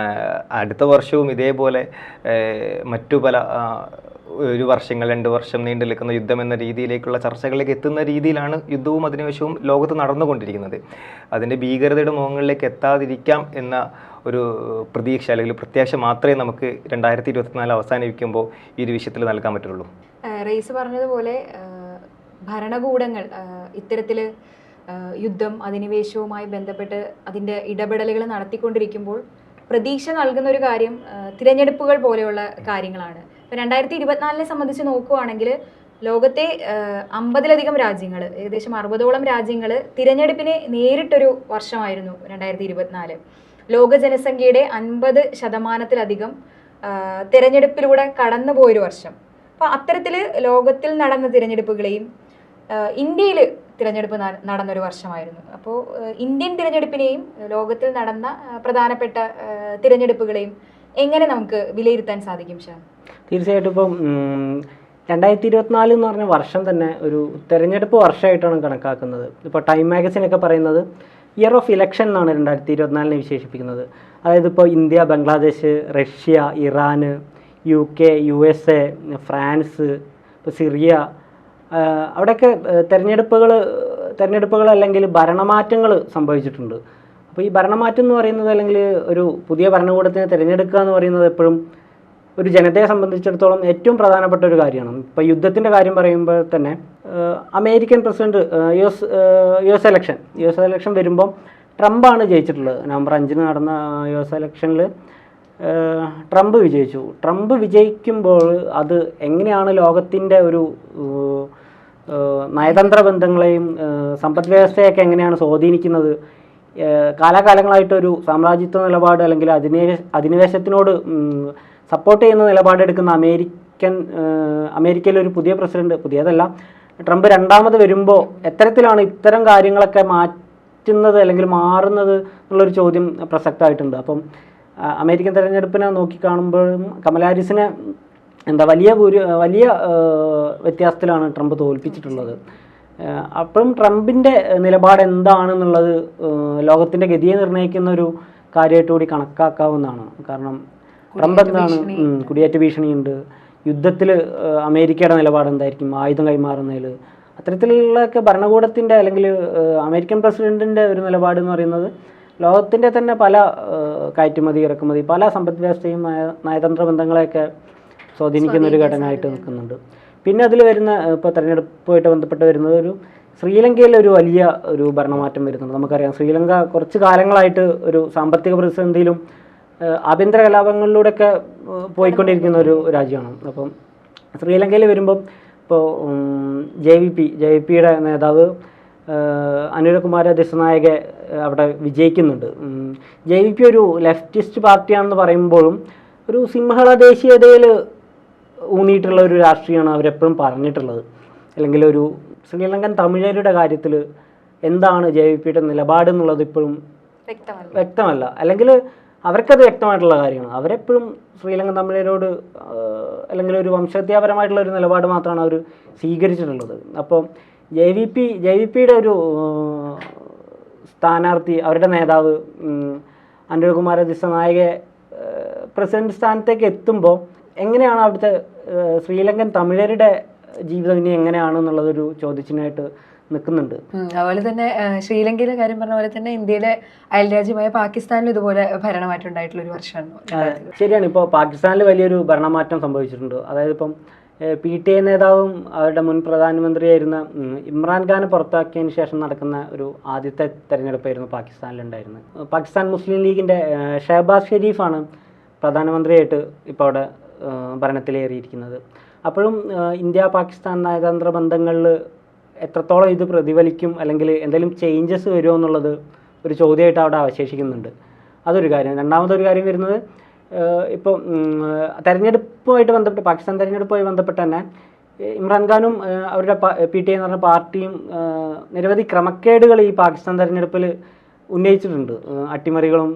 അടുത്ത വർഷവും ഇതേപോലെ മറ്റു പല 1 വർഷങ്ങൾ 2 വർഷം നീണ്ടു നിൽക്കുന്ന യുദ്ധം എന്ന രീതിയിലേക്കുള്ള ചർച്ചകളിലേക്ക് എത്തുന്ന രീതിയിലാണ് യുദ്ധവും അധിനിവേശവും ലോകത്ത് നടന്നുകൊണ്ടിരിക്കുന്നത്. അതിൻ്റെ ഭീകരതയുടെ മുഖങ്ങളിലേക്ക് എത്താതിരിക്കാം എന്ന ഒരു പ്രതീക്ഷ അല്ലെങ്കിൽ പ്രത്യാശ മാത്രമേ നമുക്ക് 2024 അവസാനിക്കുമ്പോൾ ഈ ഒരു വിഷയത്തിൽ നൽകാൻ പറ്റുള്ളൂ. റെയ്സ് പറഞ്ഞതുപോലെ ഭരണകൂടങ്ങൾ ഇത്തരത്തിൽ യുദ്ധം അധിനിവേശവുമായി ബന്ധപ്പെട്ട് അതിൻ്റെ ഇടപെടലുകൾ നടത്തിക്കൊണ്ടിരിക്കുമ്പോൾ പ്രതീക്ഷ നൽകുന്ന ഒരു കാര്യം തിരഞ്ഞെടുപ്പുകൾ പോലെയുള്ള കാര്യങ്ങളാണ്. ഇപ്പം 2024 സംബന്ധിച്ച് നോക്കുകയാണെങ്കിൽ ലോകത്തെ 50-ലധികം രാജ്യങ്ങൾ, ഏകദേശം 60ഓളം രാജ്യങ്ങൾ തിരഞ്ഞെടുപ്പിനെ നേരിട്ടൊരു വർഷമായിരുന്നു 2024. ലോക ജനസംഖ്യയുടെ 50% തിരഞ്ഞെടുപ്പിലൂടെ കടന്നുപോയൊരു വർഷം. അപ്പോൾ അത്തരത്തിൽ ലോകത്തിൽ നടന്ന തിരഞ്ഞെടുപ്പുകളെയും ഇന്ത്യയിൽ തിരഞ്ഞെടുപ്പ് നടന്നൊരു വർഷമായിരുന്നു. അപ്പോൾ ഇന്ത്യൻ തിരഞ്ഞെടുപ്പിനെയും ലോകത്തിൽ നടന്ന പ്രധാനപ്പെട്ട തിരഞ്ഞെടുപ്പുകളെയും എങ്ങനെ നമുക്ക് വിലയിരുത്താൻ സാധിക്കും ഷാ? തീർച്ചയായിട്ടും ഇപ്പം 2024 എന്ന് പറഞ്ഞ വർഷം തന്നെ ഒരു തെരഞ്ഞെടുപ്പ് വർഷമായിട്ടാണ് കണക്കാക്കുന്നത്. ഇപ്പോൾ ടൈം മാഗസിനൊക്കെ പറയുന്നത് ഇയർ ഓഫ് ഇലക്ഷൻ എന്നാണ് 2024 വിശേഷിപ്പിക്കുന്നത്. അതായത് ഇപ്പോൾ India, Bangladesh, Russia, Iran, UK, USA, France, ഇപ്പോൾ സിറിയ, അവിടെയൊക്കെ തെരഞ്ഞെടുപ്പുകൾ അല്ലെങ്കിൽ ഭരണമാറ്റങ്ങൾ സംഭവിച്ചിട്ടുണ്ട്. അപ്പോൾ ഈ ഭരണമാറ്റം എന്ന് പറയുന്നത് അല്ലെങ്കിൽ ഒരു പുതിയ ഭരണകൂടത്തിനെ തിരഞ്ഞെടുക്കുക എന്ന് പറയുന്നത് എപ്പോഴും ഒരു ജനതയെ സംബന്ധിച്ചിടത്തോളം ഏറ്റവും പ്രധാനപ്പെട്ട ഒരു കാര്യമാണ്. ഇപ്പോൾ യുദ്ധത്തിൻ്റെ കാര്യം പറയുമ്പോൾ തന്നെ അമേരിക്കൻ പ്രസിഡന്റ് US ഇലക്ഷൻ വരുമ്പം ട്രംപാണ് ജയിച്ചിട്ടുള്ളത്. നവംബർ 5 നടന്ന US ഇലക്ഷനിൽ ട്രംപ് വിജയിച്ചു. ട്രംപ് വിജയിക്കുമ്പോൾ അത് എങ്ങനെയാണ് ലോകത്തിൻ്റെ ഒരു നയതന്ത്ര ബന്ധങ്ങളെയും സമ്പദ് വ്യവസ്ഥയൊക്കെ എങ്ങനെയാണ് സ്വാധീനിക്കുന്നത്, കാലാകാലങ്ങളായിട്ടൊരു സാമ്രാജ്യത്വ നിലപാട് അല്ലെങ്കിൽ അധിനിവേശത്തിനോട് സപ്പോർട്ട് ചെയ്യുന്ന നിലപാടെടുക്കുന്ന അമേരിക്കയിലൊരു പുതിയ പ്രസിഡന്റ്, പുതിയതല്ല, ട്രംപ് രണ്ടാമത് വരുമ്പോൾ എത്തരത്തിലാണ് ഇത്തരം കാര്യങ്ങളൊക്കെ മാറ്റുന്നത് അല്ലെങ്കിൽ മാറുന്നത് എന്നുള്ളൊരു ചോദ്യം പ്രസക്തമായിട്ടുണ്ട്. അപ്പം അമേരിക്കൻ തെരഞ്ഞെടുപ്പിനെ നോക്കിക്കാണുമ്പോഴും കമലാ ഹാരിസിനെ വലിയ വ്യത്യാസത്തിലാണ് ട്രംപ് തോൽപ്പിച്ചിട്ടുള്ളത്. അപ്പോഴും ട്രംപിൻ്റെ നിലപാട് എന്താണെന്നുള്ളത് ലോകത്തിൻ്റെ ഗതിയെ നിർണ്ണയിക്കുന്ന ഒരു കാര്യമായിട്ട് കൂടി കണക്കാക്കാവുന്നതാണ്. കാരണം ട്രംപ് എന്താണ്, കുടിയേറ്റ ഭീഷണിയുണ്ട്, യുദ്ധത്തിൽ അമേരിക്കയുടെ നിലപാട് എന്തായിരിക്കും, ആയുധം കൈമാറുന്നതിൽ, അത്തരത്തിലുള്ളൊക്കെ ഭരണകൂടത്തിൻ്റെ അല്ലെങ്കിൽ അമേരിക്കൻ പ്രസിഡൻറ്റിൻ്റെ ഒരു നിലപാട് എന്ന് പറയുന്നത് ലോകത്തിൻ്റെ തന്നെ പല കയറ്റുമതി ഇറക്കുമതി പല സമ്പദ് വ്യവസ്ഥയും നയതന്ത്ര ബന്ധങ്ങളെയൊക്കെ സ്വാധീനിക്കുന്ന ഒരു ഘടനയായിട്ട് നിൽക്കുന്നുണ്ട്. പിന്നെ അതിൽ വരുന്ന ഇപ്പോൾ തെരഞ്ഞെടുപ്പുമായിട്ട് ബന്ധപ്പെട്ട് വരുന്നത് ഒരു ശ്രീലങ്കയിൽ ഒരു വലിയ ഒരു ഭരണമാറ്റം വരുന്നുണ്ട്. നമുക്കറിയാം ശ്രീലങ്ക കുറച്ച് കാലങ്ങളായിട്ട് ഒരു സാമ്പത്തിക പ്രതിസന്ധിയിലും ആഭ്യന്തര കലാപങ്ങളിലൂടെയൊക്കെ പോയിക്കൊണ്ടിരിക്കുന്ന ഒരു രാജ്യമാണ്. അപ്പം ശ്രീലങ്കയിൽ വരുമ്പം ഇപ്പോൾ JVPയുടെ നേതാവ് അനുരകുമാര ദിസനായക അവിടെ വിജയിക്കുന്നുണ്ട്. JVP ഒരു ലെഫ്റ്റിസ്റ്റ് പാർട്ടിയാണെന്ന് പറയുമ്പോഴും ഒരു സിംഹള ദേശീയതയിൽ ഊന്നിയിട്ടുള്ള ഒരു രാഷ്ട്രീയമാണ് അവരെപ്പോഴും പറഞ്ഞിട്ടുള്ളത്. അല്ലെങ്കിൽ ഒരു ശ്രീലങ്കൻ തമിഴരുടെ കാര്യത്തിൽ എന്താണ് JVPയുടെ നിലപാട് എന്നുള്ളത് ഇപ്പോഴും വ്യക്തമല്ല. അല്ലെങ്കിൽ അവർക്കത് വ്യക്തമായിട്ടുള്ള കാര്യമാണ്. അവരെപ്പോഴും ശ്രീലങ്കൻ തമിഴരോട് അല്ലെങ്കിൽ ഒരു വംശഹത്യാപരമായിട്ടുള്ള ഒരു നിലപാട് മാത്രമാണ് അവർ സ്വീകരിച്ചിട്ടുള്ളത്. അപ്പോൾ JVPയുടെ ഒരു സ്ഥാനാർത്ഥി, അവരുടെ നേതാവ് അനുരകുമാര ദിസനായക പ്രസിഡന്റ് സ്ഥാനത്തേക്ക് എത്തുമ്പോൾ എങ്ങനെയാണ് അവിടുത്തെ ശ്രീലങ്കൻ തമിഴരുടെ ജീവിതം ഇനി എങ്ങനെയാണെന്നുള്ളതൊരു ചോദ്യചിഹ്നമായിട്ട് നിൽക്കുന്നുണ്ട്. അതുപോലെ തന്നെ ശ്രീലങ്കയിലെ കാര്യം പറഞ്ഞ പോലെ തന്നെ ഇന്ത്യയിലെ അയൽരാജ്യമായ പാകിസ്ഥാനിൽ ഇതുപോലെ ഭരണമാറ്റം ഉണ്ടായിട്ടുള്ള ഒരു വർഷമാണ്. ശരിയാണ്. ഇപ്പോൾ പാകിസ്ഥാനിൽ വലിയൊരു ഭരണമാറ്റം സംഭവിച്ചിട്ടുണ്ട്. അതായത് ഇപ്പം PTI നേതാവും അവരുടെ മുൻ പ്രധാനമന്ത്രിയായിരുന്ന ഇമ്രാൻഖാനെ പുറത്താക്കിയതിന് ശേഷം നടക്കുന്ന ഒരു ആദ്യത്തെ തെരഞ്ഞെടുപ്പായിരുന്നു പാകിസ്ഥാനിലുണ്ടായിരുന്നത്. പാകിസ്ഥാൻ മുസ്ലിം ലീഗിൻ്റെ ഷഹബാസ് ഷെരീഫാണ് പ്രധാനമന്ത്രിയായിട്ട് ഇപ്പോൾ അവിടെ ഭരണത്തിലേറിയിരിക്കുന്നത്. അപ്പോഴും ഇന്ത്യ പാകിസ്ഥാൻ നയതന്ത്ര ബന്ധങ്ങളിൽ എത്രത്തോളം ഇത് പ്രതിഫലിക്കും അല്ലെങ്കിൽ എന്തെങ്കിലും ചേഞ്ചസ് വരുമോ എന്നുള്ളത് ഒരു ചോദ്യമായിട്ട് അവിടെ അവശേഷിക്കുന്നുണ്ട്. അതൊരു കാര്യം. രണ്ടാമതൊരു കാര്യം വരുന്നത് ഇപ്പോൾ തെരഞ്ഞെടുപ്പുമായിട്ട് ബന്ധപ്പെട്ട് പാകിസ്ഥാൻ തെരഞ്ഞെടുപ്പുമായി ബന്ധപ്പെട്ട് തന്നെ ഇമ്രാൻഖാനും അവരുടെ PTI എന്ന് പറഞ്ഞ പാർട്ടിയും നിരവധി ക്രമക്കേടുകൾ ഈ പാകിസ്ഥാൻ തെരഞ്ഞെടുപ്പിൽ ഉന്നയിച്ചിട്ടുണ്ട്. അട്ടിമറികളും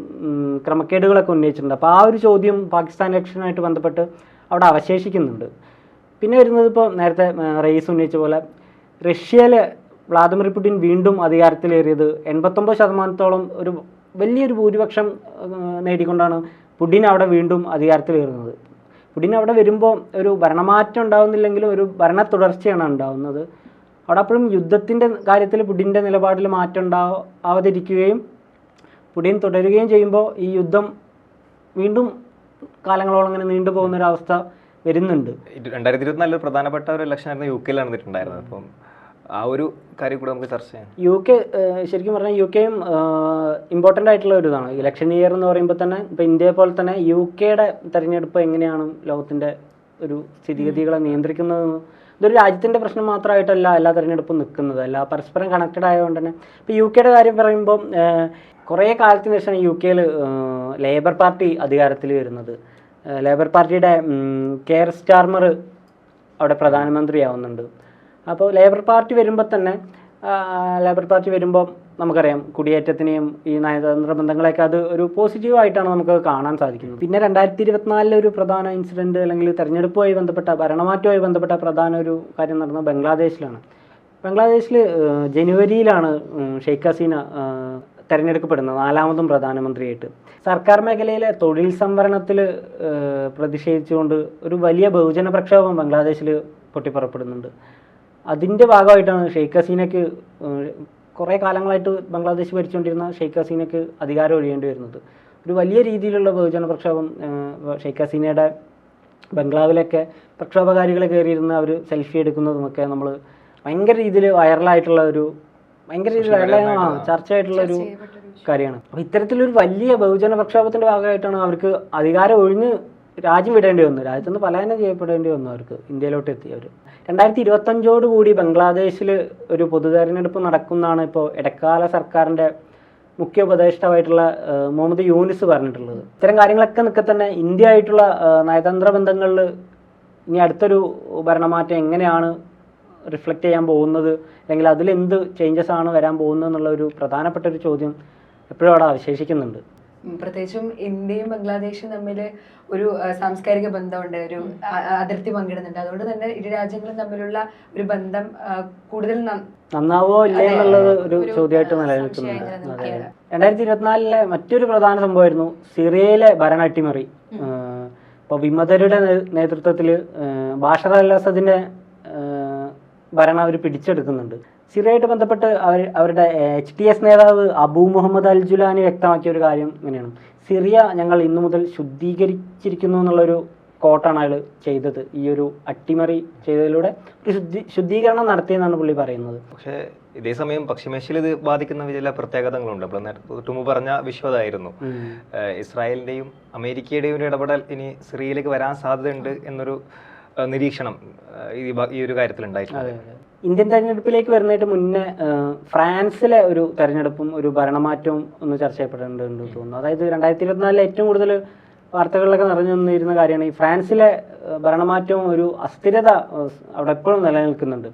ക്രമക്കേടുകളൊക്കെ ഉന്നയിച്ചിട്ടുണ്ട്. അപ്പോൾ ആ ഒരു ചോദ്യം പാകിസ്ഥാൻ ഇലക്ഷനുമായിട്ട് ബന്ധപ്പെട്ട് അവിടെ അവശേഷിക്കുന്നുണ്ട്. പിന്നെ വരുന്നത് ഇപ്പോൾ നേരത്തെ റയീസ് ഉന്നയിച്ച പോലെ റഷ്യയിൽ വ്ളാദിമിർ പുടിൻ വീണ്ടും അധികാരത്തിലേറിയത് 89% ഒരു വലിയൊരു ഭൂരിപക്ഷം നേടിക്കൊണ്ടാണ് പുടിൻ അവിടെ വീണ്ടും അധികാരത്തിലേറുന്നത്. പുടിൻ അവിടെ വരുമ്പോൾ ഒരു ഭരണമാറ്റം ഉണ്ടാകുന്നില്ലെങ്കിലും ഒരു ഭരണ തുടർച്ചയാണ് ഉണ്ടാകുന്നത്. അവിടെ അപ്പോഴും യുദ്ധത്തിൻ്റെ കാര്യത്തിൽ പുടിൻ്റെ നിലപാടിൽ മാറ്റം ആവാതിരിക്കുകയും പുടിൻ തുടരുകയും ചെയ്യുമ്പോൾ ഈ യുദ്ധം വീണ്ടും കാലങ്ങളോളം അങ്ങനെ നീണ്ടുപോകുന്നൊരവസ്ഥ വരുന്നുണ്ട്. 2024 പ്രധാനപ്പെട്ട ഒരു ഇലക്ഷൻ ആയിരുന്നു UK നടന്നിട്ടുണ്ടായിരുന്നത്. അപ്പം ആ ഒരു കാര്യം കൂടെ നമുക്ക് ചർച്ച ചെയ്യാം. UK ശരിക്കും പറഞ്ഞാൽ UKയും ഇമ്പോർട്ടൻ്റ് ആയിട്ടുള്ള ഒരു ഇതാണ്. ഇലക്ഷൻ ഇയർ എന്ന് പറയുമ്പോൾ തന്നെ ഇപ്പോൾ ഇന്ത്യയെ പോലെ തന്നെ UKയുടെ തെരഞ്ഞെടുപ്പ് എങ്ങനെയാണ് ലോകത്തിൻ്റെ ഒരു സ്ഥിതിഗതികളെ നിയന്ത്രിക്കുന്നതെന്ന് ഇതൊരു രാജ്യത്തിൻ്റെ പ്രശ്നം മാത്രമായിട്ടല്ല എല്ലാ തെരഞ്ഞെടുപ്പും നിൽക്കുന്നത്, അല്ല പരസ്പരം കണക്റ്റഡ് ആയതുകൊണ്ട് തന്നെ. ഇപ്പോൾ UKയുടെ കാര്യം പറയുമ്പോൾ കുറേ കാലത്തിന് ശേഷമാണ് UKയിൽ ലേബർ പാർട്ടി അധികാരത്തിൽ വരുന്നത്. ലേബർ പാർട്ടിയുടെ കെയർ സ്റ്റാർമർ അവിടെ പ്രധാനമന്ത്രിയാവുന്നുണ്ട്. അപ്പോൾ ലേബർ പാർട്ടി വരുമ്പോൾ നമുക്കറിയാം കുടിയേറ്റത്തിനെയും ഈ നയതന്ത്ര ബന്ധങ്ങളെയൊക്കെ അത് ഒരു പോസിറ്റീവായിട്ടാണ് നമുക്ക് കാണാൻ സാധിക്കുന്നത്. പിന്നെ 2024 ഒരു പ്രധാന ഇൻസിഡൻറ്റ് അല്ലെങ്കിൽ തെരഞ്ഞെടുപ്പുമായി ബന്ധപ്പെട്ട ഭരണമാറ്റവുമായി ബന്ധപ്പെട്ട പ്രധാന ഒരു കാര്യം നടന്നത് ബംഗ്ലാദേശിലാണ്. ബംഗ്ലാദേശിൽ ജനുവരിയിലാണ് ഷെയ്ഖ് ഹസീന തെരഞ്ഞെടുക്കപ്പെടുന്നത് 4ാമതും പ്രധാനമന്ത്രിയായിട്ട്. സർക്കാർ മേഖലയിലെ തൊഴിൽ സംവരണത്തിൽ പ്രതിഷേധിച്ചുകൊണ്ട് ഒരു വലിയ ബഹുജന പ്രക്ഷോഭം ബംഗ്ലാദേശിൽ പൊട്ടിപ്പുറപ്പെടുന്നുണ്ട്. അതിൻ്റെ ഭാഗമായിട്ടാണ് ഷെയ്ഖ് ഹസീനയ്ക്ക് കുറേ കാലങ്ങളായിട്ട് ബംഗ്ലാദേശ് ഭരിച്ചുകൊണ്ടിരുന്ന ഷെയ്ഖ് ഹസീനയ്ക്ക് അധികാരം ഒഴിയേണ്ടി വരുന്നത്. ഒരു വലിയ രീതിയിലുള്ള ബഹുജന പ്രക്ഷോഭം ഷെയ്ഖ് ഹസീനയുടെ ബംഗ്ലാവിലൊക്കെ പ്രക്ഷോഭകാരികൾ കയറിയിരുന്ന് അവർ സെൽഫി എടുക്കുന്നതുമൊക്കെ നമ്മൾ ഭയങ്കര രീതിയിൽ വൈറലായിട്ടുള്ള ഒരു ചർച്ചയായിട്ടുള്ള ഒരു കാര്യമാണ്. അപ്പോൾ ഇത്തരത്തിലൊരു വലിയ ബഹുജന പ്രക്ഷോഭത്തിൻ്റെ ഭാഗമായിട്ടാണ് അവർക്ക് അധികാരം ഒഴിഞ്ഞ് രാജ്യം വിടേണ്ടി വന്നു. രാജ്യത്ത് നിന്ന് പലായനം ചെയ്യപ്പെടേണ്ടി വന്നു അവർക്ക്, ഇന്ത്യയിലോട്ട് എത്തിയവർ. 2025 ബംഗ്ലാദേശിൽ ഒരു പൊതു തെരഞ്ഞെടുപ്പ് നടക്കുന്നതാണ് ഇപ്പോൾ ഇടക്കാല സർക്കാരിൻ്റെ മുഖ്യ ഉപദേഷ്ടാവായിട്ടുള്ള മുഹമ്മദ് യൂനിസ് പറഞ്ഞിട്ടുള്ളത്. ഇത്തരം കാര്യങ്ങളൊക്കെ നിൽക്കെ തന്നെ ഇന്ത്യ ആയിട്ടുള്ള നയതന്ത്ര ബന്ധങ്ങളിൽ ഇനി അടുത്തൊരു ഭരണമാറ്റം എങ്ങനെയാണ് റിഫ്ലക്റ്റ് ചെയ്യാൻ പോകുന്നത്, അല്ലെങ്കിൽ അതിലെന്ത് ചേഞ്ചസ് ആണ് വരാൻ പോകുന്നത് എന്നുള്ള ഒരു പ്രധാനപ്പെട്ട ഒരു ചോദ്യം എപ്പോഴും അവിടെ അവശേഷിക്കുന്നുണ്ട്. പ്രത്യേകിച്ചും ഇന്ത്യയും ബംഗ്ലാദേശും തമ്മിൽ ഒരു സാംസ്കാരിക ബന്ധമുണ്ട്, ഒരു അതിർത്തി പങ്കിടുന്നുണ്ട്. അതുകൊണ്ട് തന്നെ ഇരു രാജ്യങ്ങളും തമ്മിലുള്ള ഒരു ബന്ധം കൂടുതൽ നന്നാവോ ഇല്ലേ എന്നുള്ളത് ഒരു ചോദ്യമായിട്ട് നിലനിൽക്കുന്നുണ്ട്. 2024 മറ്റൊരു പ്രധാന സംഭവമായിരുന്നു സിറിയയിലെ ഭരണ അട്ടിമറി. ഇപ്പോൾ വിമതരുടെ നേതൃത്വത്തിൽ ബാഷർ അൽ അസദിന്റെ ഭരണം അവർ പിടിച്ചെടുക്കുന്നുണ്ട്. സിറിയയായിട്ട് ബന്ധപ്പെട്ട് അവരുടെ HTS നേതാവ് അബു മുഹമ്മദ് അൽ ജുലാനി വ്യക്തമാക്കിയ ഒരു കാര്യം ഇങ്ങനെയാണ്: സിറിയ ഞങ്ങൾ ഇന്നു മുതൽ ശുദ്ധീകരിച്ചിരിക്കുന്നു എന്നുള്ളൊരു കോട്ടാണ് അയാൾ ചെയ്തത്. ഈ ഒരു അട്ടിമറി ചെയ്തതിലൂടെ ഒരു ശുദ്ധീകരണം നടത്തിയെന്നാണ് പുള്ളി പറയുന്നത്. പക്ഷേ ഇതേ സമയം പശ്ചിമേഷ്യയിൽ ഇത് ബാധിക്കുന്ന ചില പ്രത്യേകതകളുണ്ട്. അപ്പോൾ തൊട്ടുമുമ്പ് പറഞ്ഞ വിശ്വതായിരുന്നു ഇസ്രായേലിൻ്റെയും അമേരിക്കയുടെയും ഒരു ഇടപെടൽ ഇനി സിറിയയിലേക്ക് വരാൻ സാധ്യതയുണ്ട് എന്നൊരു നിരീക്ഷണം ഈ ഒരു കാര്യത്തിൽ ഉണ്ടായിട്ടുണ്ട്. ഇന്ത്യൻ തെരഞ്ഞെടുപ്പിലേക്ക് വരുന്നതിന് മുന്നേ ഫ്രാൻസിലെ ഒരു തെരഞ്ഞെടുപ്പും ഒരു ഭരണമാറ്റവും ഒന്ന് ചർച്ച ചെയ്യപ്പെടേണ്ടതുണ്ട് തോന്നുന്നു. അതായത് 2024 ഏറ്റവും കൂടുതൽ വാർത്തകളിലൊക്കെ നിറഞ്ഞു നിന്നിരുന്ന കാര്യമാണ് ഈ ഫ്രാൻസിലെ ഭരണമാറ്റവും ഒരു അസ്ഥിരത അവിടെ എപ്പോഴും നിലനിൽക്കുന്നുണ്ട്.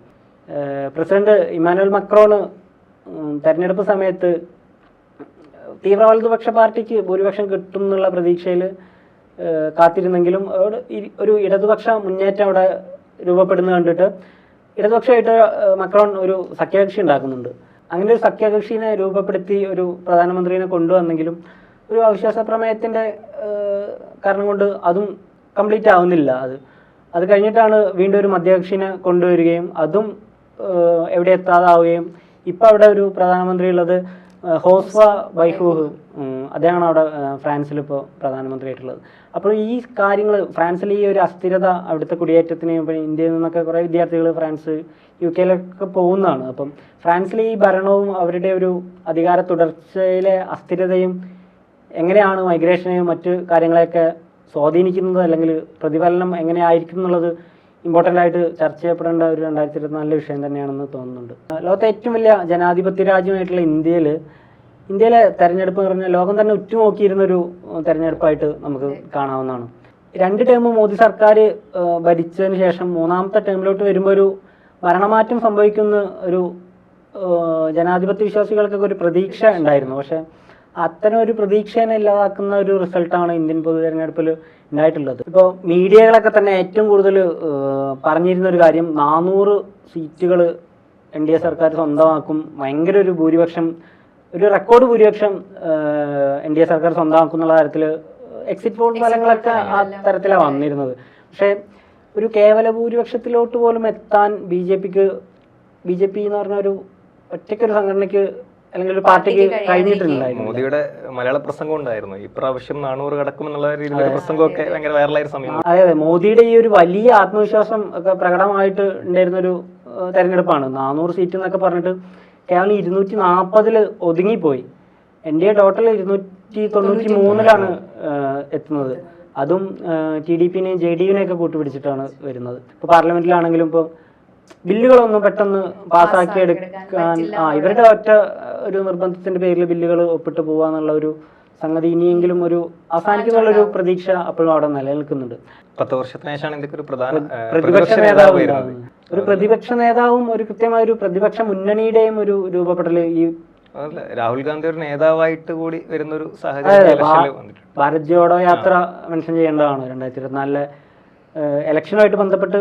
പ്രസിഡന്റ് ഇമ്മാനുവൽ മക്രോണ് തെരഞ്ഞെടുപ്പ് സമയത്ത് തീവ്ര വലതുപക്ഷ പാർട്ടിക്ക് ഭൂരിപക്ഷം കിട്ടും എന്നുള്ള പ്രതീക്ഷയിൽ കാത്തിരുന്നെങ്കിലും ഒരു ഇടതുപക്ഷ മുന്നേറ്റം അവിടെ രൂപപ്പെടുന്നത് കണ്ടിട്ട് ഇടതുപക്ഷമായിട്ട് മക്രോൺ ഒരു സഖ്യകക്ഷി ഉണ്ടാക്കുന്നുണ്ട്. അങ്ങനെ ഒരു സഖ്യകക്ഷിനെ രൂപപ്പെടുത്തി ഒരു പ്രധാനമന്ത്രിനെ കൊണ്ടുവന്നെങ്കിലും ഒരു അവിശ്വാസ പ്രമേയത്തിൻ്റെ കാരണം കൊണ്ട് അതും കംപ്ലീറ്റ് ആവുന്നില്ല. അത് കഴിഞ്ഞിട്ടാണ് വീണ്ടും ഒരു മധ്യകക്ഷിനെ കൊണ്ടുവരികയും അതും എവിടെ എത്താതാവുകയും ഇപ്പോൾ അവിടെ ഒരു പ്രധാനമന്ത്രി ഉള്ളത് ഹോസ്വ ബൈഹൂഹ് അദ്ദേഹമാണ് അവിടെ ഫ്രാൻസിൽ ഇപ്പോൾ പ്രധാനമന്ത്രിയായിട്ടുള്ളത്. അപ്പോൾ ഈ കാര്യങ്ങൾ ഫ്രാൻസിൽ ഈ ഒരു അസ്ഥിരത, അവിടുത്തെ കുടിയേറ്റത്തിന് ഇന്ത്യയിൽ നിന്നൊക്കെ കുറേ വിദ്യാർത്ഥികൾ ഫ്രാൻസ് UK പോകുന്നതാണ്. അപ്പം ഫ്രാൻസിലെ ഈ ഭരണവും അവരുടെ ഒരു അധികാര തുടർച്ചയിലെ അസ്ഥിരതയും എങ്ങനെയാണ് മൈഗ്രേഷനെയും മറ്റു കാര്യങ്ങളെയൊക്കെ സ്വാധീനിക്കുന്നത്, അല്ലെങ്കിൽ പ്രതിഫലനം എങ്ങനെയായിരിക്കും എന്നുള്ളത് ഇമ്പോർട്ടൻ്റ് ആയിട്ട് ചർച്ച ചെയ്യപ്പെടേണ്ട ഒരു 2024 വിഷയം തന്നെയാണെന്ന് തോന്നുന്നുണ്ട്. ലോകത്തെ ഏറ്റവും വലിയ ജനാധിപത്യ രാജ്യമായിട്ടുള്ള ഇന്ത്യയിലെ തെരഞ്ഞെടുപ്പ് എന്ന് പറഞ്ഞാൽ ലോകം തന്നെ ഉറ്റുനോക്കിയിരുന്നൊരു തെരഞ്ഞെടുപ്പായിട്ട് നമുക്ക് കാണാവുന്നതാണ്. 2 ടേം മോദി സർക്കാർ ഭരിച്ചതിന് ശേഷം 3ാമത്തെ ടേമിലോട്ട് വരുമ്പോൾ ഒരു ഭരണമാറ്റം സംഭവിക്കുന്ന ഒരു ജനാധിപത്യ വിശ്വാസികൾക്കൊക്കെ ഒരു പ്രതീക്ഷ ഉണ്ടായിരുന്നു. പക്ഷേ അത്തരം ഒരു പ്രതീക്ഷേനെ ഇല്ലാതാക്കുന്ന ഒരു റിസൾട്ടാണ് ഇന്ത്യൻ പൊതു തെരഞ്ഞെടുപ്പിൽ ഉണ്ടായിട്ടുള്ളത്. ഇപ്പോൾ മീഡിയകളൊക്കെ തന്നെ ഏറ്റവും കൂടുതൽ പറഞ്ഞിരുന്ന ഒരു കാര്യം 400 സീറ്റുകൾ NDA സർക്കാർ സ്വന്തമാക്കും, ഭയങ്കര ഒരു ഭൂരിപക്ഷം, ഒരു റെക്കോർഡ് ഭൂരിപക്ഷം NDA സർക്കാർ സ്വന്തമാക്കും എന്നുള്ള തരത്തിൽ എക്സിറ്റ് പോൾ ഫലങ്ങളൊക്കെ ആ തരത്തിലാണ് വന്നിരുന്നത്. പക്ഷേ ഒരു കേവല ഭൂരിപക്ഷത്തിലോട്ട് പോലും എത്താൻ ബി ജെ പി എന്ന് പറഞ്ഞ ഒരു ഒറ്റയ്ക്കൊരു സംഘടനയ്ക്ക് അല്ലെങ്കിൽ ഒരു പാർട്ടിക്ക് കഴിഞ്ഞിട്ടുണ്ടായിരുന്നു. മോദിയുടെ മലയാള പ്രസംഗം ഉണ്ടായിരുന്നു, ഇപ്രാവശ്യം 400 കടക്കുമെന്നുള്ള രീതിയിലുള്ള പ്രസംഗമൊക്കെ ഭയങ്കര വൈറലായ സമയം. അതെ, മോദിയുടെ ഈ ഒരു വലിയ ആത്മവിശ്വാസം ഒക്കെ പ്രകടമായിട്ട് ഉണ്ടായിരുന്ന ഒരു തെരഞ്ഞെടുപ്പാണ്. 400 സീറ്റ് എന്നൊക്കെ പറഞ്ഞിട്ട് കേവലം 240 ഒതുങ്ങിപ്പോയി. NDA ടോട്ടൽ 293 എത്തുന്നത്. അതും TDPനെയും JDUവിനെയൊക്കെ കൂട്ടുപിടിച്ചിട്ടാണ് വരുന്നത്. ഇപ്പോൾ പാർലമെന്റിലാണെങ്കിലും ഇപ്പോൾ ബില്ലുകളൊന്നും പെട്ടെന്ന് പാസ്സാക്കി എടുക്കാൻ ഇവരുടെ ഒറ്റ ഒരു നിർബന്ധത്തിന്റെ പേരിൽ ബില്ലുകൾ ഒപ്പിട്ട് പോവാന്നുള്ള ഒരു സംഗതി ഇനിയെങ്കിലും ഒരു അവസാനിക്കുന്നുള്ളൊരു പ്രതീക്ഷ അപ്പോഴും അവിടെ നിലനിൽക്കുന്നുണ്ട്. 10 വർഷത്തിന് ശേഷമാണ് ഇതൊക്കെ ഒരു പ്രധാന പ്രതിപക്ഷ നേതാവ് ഒരു പ്രതിപക്ഷ നേതാവും ഒരു കൃത്യമായ ഒരു പ്രതിപക്ഷ മുന്നണിയുടെയും ഒരു രൂപപ്പെടൽ ഈ രാഹുൽ ഗാന്ധി ഒരു നേതാവായിട്ട് കൂടി വരുന്ന ഒരു സാഹചര്യം. ഭാരത് ജോഡോ യാത്ര മെൻഷൻ ചെയ്യേണ്ടതാണ് 2024 ഇലക്ഷനുമായിട്ട് ബന്ധപ്പെട്ട്.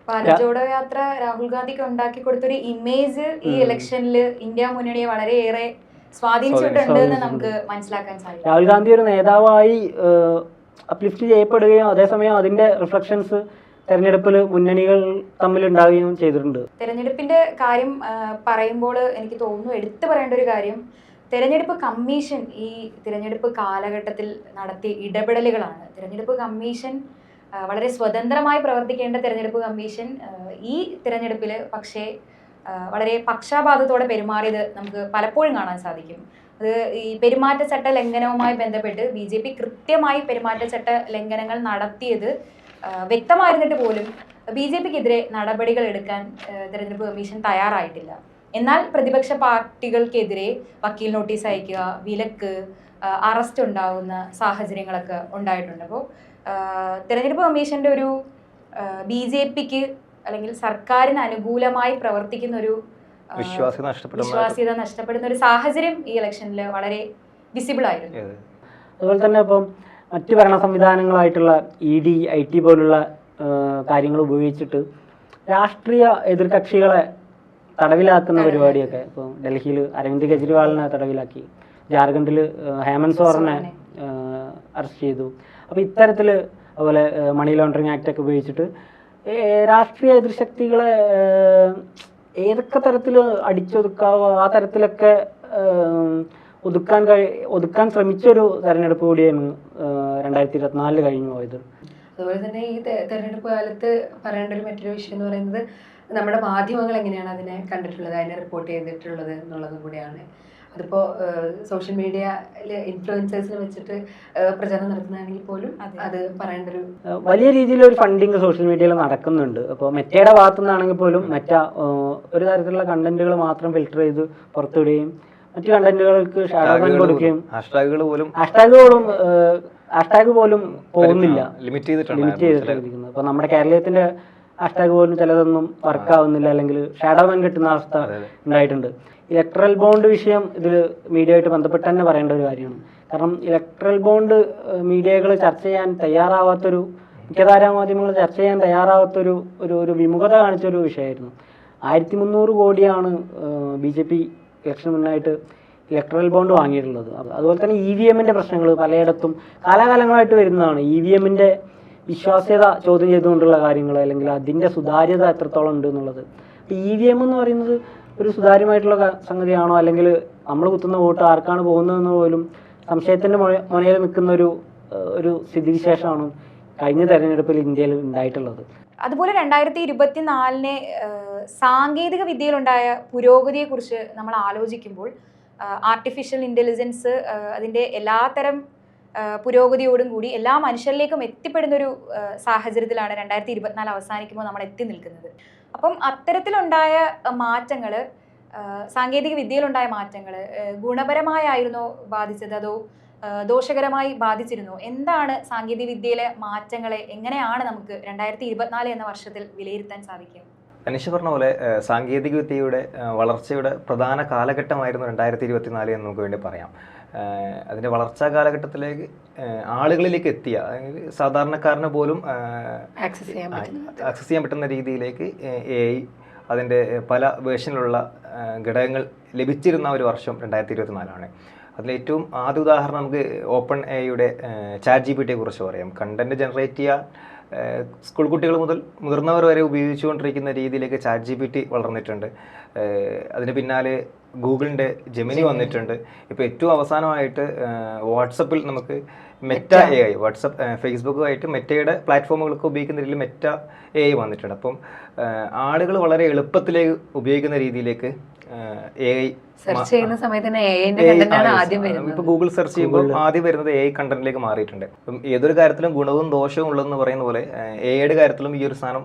ഭാരത് ജോഡോ യാത്ര രാഹുൽ ഗാന്ധിക്ക് ഉണ്ടാക്കി കൊടുത്തൊരു ഇമേജ് ഈ ഇലക്ഷനിൽ ഇന്ത്യ മുന്നണിയെ വളരെയേറെ സ്വാധീനിച്ചിട്ടുണ്ട് എന്ന് നമുക്ക് മനസ്സിലാക്കാൻ സാധിക്കും. രാഹുൽ ഗാന്ധി ഒരു നേതാവായി അപ്ലിഫ്റ്റ് ചെയ്യപ്പെടുകയും അതേസമയം അതിന്റെ റിഫ്ലക്ഷൻസ് തെരഞ്ഞെടുപ്പിൽ മുന്നണികൾ തമ്മിൽ ഉണ്ടാവുകയും ചെയ്തിട്ടുണ്ട്. തെരഞ്ഞെടുപ്പിന്റെ കാര്യം പറയുമ്പോൾ എനിക്ക് തോന്നുന്നു എടുത്തു പറയേണ്ട ഒരു കാര്യം തെരഞ്ഞെടുപ്പ് കമ്മീഷൻ ഈ തിരഞ്ഞെടുപ്പ് കാലഘട്ടത്തിൽ നടത്തിയ ഇടപെടലുകളാണ്. തിരഞ്ഞെടുപ്പ് കമ്മീഷൻ വളരെ സ്വതന്ത്രമായി പ്രവർത്തിക്കേണ്ട തെരഞ്ഞെടുപ്പ് കമ്മീഷൻ ഈ തിരഞ്ഞെടുപ്പിൽ പക്ഷേ വളരെ പക്ഷാപാതത്തോടെ പെരുമാറിയത് നമുക്ക് പലപ്പോഴും കാണാൻ സാധിക്കും. അത് ഈ പെരുമാറ്റച്ചട്ട ലംഘനവുമായി ബന്ധപ്പെട്ട് BJP കൃത്യമായി പെരുമാറ്റച്ചട്ട ലംഘനങ്ങൾ നടത്തിയത് വ്യക്തമായിരുന്നിട്ട് പോലും BJPക്കെതിരെ നടപടികൾ എടുക്കാൻ തെരഞ്ഞെടുപ്പ് കമ്മീഷൻ തയ്യാറായിട്ടില്ല. എന്നാൽ പ്രതിപക്ഷ പാർട്ടികൾക്കെതിരെ വക്കീൽ നോട്ടീസ് അയക്കുക, വിലക്ക്, അറസ്റ്റ് ഉണ്ടാകുന്ന സാഹചര്യങ്ങളൊക്കെ ഉണ്ടായിട്ടുണ്ട്. അപ്പോൾ തെരഞ്ഞെടുപ്പ് കമ്മീഷന്റെ ഒരു BJPക്ക് അല്ലെങ്കിൽ സർക്കാരിന് അനുകൂലമായി പ്രവർത്തിക്കുന്ന ഒരു വിശ്വാസ്യത നഷ്ടപ്പെടുന്ന ഒരു സാഹചര്യം ഈ ഇലക്ഷനിൽ വളരെ വിസിബിൾ ആയിരുന്നു. അതുപോലെ തന്നെ ഇപ്പം മറ്റ് ഭരണ സംവിധാനങ്ങളായിട്ടുള്ള ED, IT പോലുള്ള കാര്യങ്ങൾ ഉപയോഗിച്ചിട്ട് രാഷ്ട്രീയ എതിർകക്ഷികളെ തടവിലാക്കുന്ന പരിപാടിയൊക്കെ ഇപ്പോൾ ഡൽഹിയിൽ അരവിന്ദ് കെജ്രിവാളിനെ തടവിലാക്കി, ജാർഖണ്ഡിൽ ഹേമന്ത് സോറനെ അറസ്റ്റ് ചെയ്തു. അപ്പോൾ ഇത്തരത്തിൽ അതുപോലെ മണി ലോണ്ടറിങ് ആക്ട് ഒക്കെ ഉപയോഗിച്ചിട്ട് രാഷ്ട്രീയ എതിർശക്തികളെ ഏതൊക്കെ തരത്തിൽ അടിച്ചൊതുക്കാവോ ആ തരത്തിലൊക്കെ ഒതുക്കാൻ ശ്രമിച്ചൊരു തെരഞ്ഞെടുപ്പ് കൂടിയാണ് 2024 കഴിഞ്ഞു പോയത്. അതുപോലെ തന്നെ ഈ തെരഞ്ഞെടുപ്പ് കാലത്ത് പറയേണ്ട ഒരു മറ്റൊരു വിഷയം എന്ന് പറയുന്നത് നമ്മുടെ മാധ്യമങ്ങൾ എങ്ങനെയാണ് അതിനെ കണ്ടിട്ടുള്ളത്, അതിനെ റിപ്പോർട്ട് ചെയ്തിട്ടുള്ളത് എന്നുള്ളതും കൂടിയാണ്. അതിപ്പോൾ സോഷ്യൽ മീഡിയയിലെ ഇൻഫ്ലുവൻസേഴ്സിനെ വെച്ചിട്ട് പ്രചരണം നടത്തുന്നതാണെങ്കിൽ പോലും അത് പറയേണ്ട ഒരു വലിയ രീതിയിലൊരു ഫണ്ടിങ് സോഷ്യൽ മീഡിയയിൽ നടക്കുന്നുണ്ട്. അപ്പോൾ മെറ്റയുടെ ഭാഗത്തു നിന്നാണെങ്കിൽ പോലും ഒരു തരത്തിലുള്ള കണ്ടന്റുകൾ മാത്രം ഫിൽട്ടർ ചെയ്ത് പുറത്തുവിടുകയും മറ്റു കണ്ടന്റുകൾക്ക് ഷാഡോ ബാൻ കൊടുക്കുകയും ഹാഷ്ടാഗ് പോലും പോകുന്നില്ല, ലിമിറ്റ് ചെയ്തിട്ടിരിക്കുന്നത്. അപ്പോൾ നമ്മുടെ കേരളത്തിന്റെ ഹാഷ്ടാഗ് പോലും ചിലതൊന്നും വർക്ക് ആവുന്നില്ല, അല്ലെങ്കിൽ ഷാഡോ ബാൻ കിട്ടുന്ന അവസ്ഥ ഉണ്ടായിട്ടുണ്ട്. ഇലക്ട്രൽ ബോണ്ട് വിഷയം ഇതിൽ മീഡിയയായിട്ട് ബന്ധപ്പെട്ട് തന്നെ പറയേണ്ട ഒരു കാര്യമാണ്. കാരണം ഇലക്ട്രൽ ബോണ്ട് മീഡിയകൾ ചർച്ച ചെയ്യാൻ തയ്യാറാവാത്തൊരു, മുഖ്യധാരാ മാധ്യമങ്ങൾ ചർച്ച ചെയ്യാൻ തയ്യാറാവാത്തൊരു ഒരു വിമുഖത കാണിച്ചൊരു വിഷയമായിരുന്നു. 1300 കോടിയാണ് BJP ഇലക്ഷൻ മുന്നായിട്ട് ഇലക്ട്രൽ ബോണ്ട് വാങ്ങിയിട്ടുള്ളത്. അതുപോലെ തന്നെ EVMന്റെ പ്രശ്നങ്ങൾ പലയിടത്തും കാലാകാലങ്ങളായിട്ട് വരുന്നതാണ്. EVMന്റെ വിശ്വാസ്യത ചോദ്യം ചെയ്തുകൊണ്ടുള്ള കാര്യങ്ങൾ, അല്ലെങ്കിൽ അതിൻ്റെ സുതാര്യത എത്രത്തോളം ഉണ്ട് എന്നുള്ളത്. EVM എന്ന് പറയുന്നത് ഒരു സുതാര്യമായിട്ടുള്ള സംഗതിയാണോ, അല്ലെങ്കിൽ നമ്മൾ കുത്തുന്ന വോട്ട് ആർക്കാണ് പോകുന്നതെന്ന് പോലും സംശയത്തിൻ്റെ മുനയിൽ നിൽക്കുന്ന ഒരു സ്ഥിതിവിശേഷമാണ് കഴിഞ്ഞ തെരഞ്ഞെടുപ്പിൽ ഇന്ത്യയിൽ ഉണ്ടായിട്ടുള്ളത്. അതുപോലെ 2024 സാങ്കേതിക വിദ്യയിലുണ്ടായ പുരോഗതിയെക്കുറിച്ച് നമ്മൾ ആലോചിക്കുമ്പോൾ ആർട്ടിഫിഷ്യൽ ഇൻ്റലിജൻസ് അതിൻ്റെ എല്ലാത്തരം പുരോഗതിയോടും കൂടി എല്ലാ മനുഷ്യരിലേക്കും എത്തിപ്പെടുന്നൊരു സാഹചര്യത്തിലാണ് 2024 അവസാനിക്കുമ്പോൾ നമ്മൾ എത്തി നിൽക്കുന്നത്. അപ്പം അത്തരത്തിലുണ്ടായ മാറ്റങ്ങൾ, സാങ്കേതിക വിദ്യയിലുണ്ടായ മാറ്റങ്ങൾ ഗുണപരമായിരുന്നോ ബാധിച്ചത് അതോ ദോഷകരമായി ബാധിച്ചിരുന്നോ? എന്താണ് സാങ്കേതിക വിദ്യയിലെ മാറ്റങ്ങളെ എങ്ങനെയാണ് നമുക്ക് 2024 എന്ന വർഷത്തിൽ വിലയിരുത്താൻ സാധിക്കുക? അനീഷ പറഞ്ഞ പോലെ സാങ്കേതിക വിദ്യയുടെ വളർച്ചയുടെ പ്രധാന കാലഘട്ടമായിരുന്നു 2024 എന്ന് നമുക്ക് വേണ്ടി പറയാം. അതിൻ്റെ വളർച്ചാ കാലഘട്ടത്തിലേക്ക് ആളുകളിലേക്ക് എത്തിയ, സാധാരണക്കാരന് പോലും ആക്സസ് ചെയ്യാൻ പറ്റുന്ന രീതിയിലേക്ക് AI അതിൻ്റെ പല വേർഷനിലുള്ള ഘടകങ്ങൾ ലഭിച്ചിരുന്ന ഒരു വർഷം 2024 അതിലേറ്റവും ആദ്യ ഉദാഹരണം നമുക്ക് ഓപ്പൺ എയുടെ ChatGPT കുറിച്ച് പറയാം. കണ്ടന്റ് ജനറേറ്റ് ചെയ്യാൻ സ്കൂൾ കുട്ടികൾ മുതൽ മുതിർന്നവർ വരെ ഉപയോഗിച്ചുകൊണ്ടിരിക്കുന്ന രീതിയിലേക്ക് ChatGPT വളർന്നിട്ടുണ്ട്. അതിന് പിന്നാലെ ഗൂഗിളിൻ്റെ ജെമിനി വന്നിട്ടുണ്ട്. ഇപ്പോൾ ഏറ്റവും അവസാനമായിട്ട് വാട്സപ്പിൽ നമുക്ക് മെറ്റ AI, വാട്സപ്പ് ഫേസ്ബുക്കുമായിട്ട് മെറ്റയുടെ പ്ലാറ്റ്ഫോമുകളൊക്കെ ഉപയോഗിക്കുന്ന രീതിയിൽ മെറ്റ AI വന്നിട്ടുണ്ട്. അപ്പം ആളുകൾ വളരെ എളുപ്പത്തിലേക്ക് ഉപയോഗിക്കുന്ന രീതിയിലേക്ക് AI സെർച്ച് ചെയ്യുന്ന സമയത്ത് ഇപ്പൊ ഗൂഗിൾ സെർച്ച് ചെയ്യുമ്പോൾ ആദ്യം വരുന്നത് AI കണ്ടന്റിലേക്ക് മാറിയിട്ടുണ്ട്. അപ്പം ഏതൊരു കാര്യത്തിലും ഗുണവും ദോഷവും ഉള്ളതെന്ന് പറയുന്ന പോലെ AIയുടെ കാര്യത്തിലും ഈ ഒരു സാധനം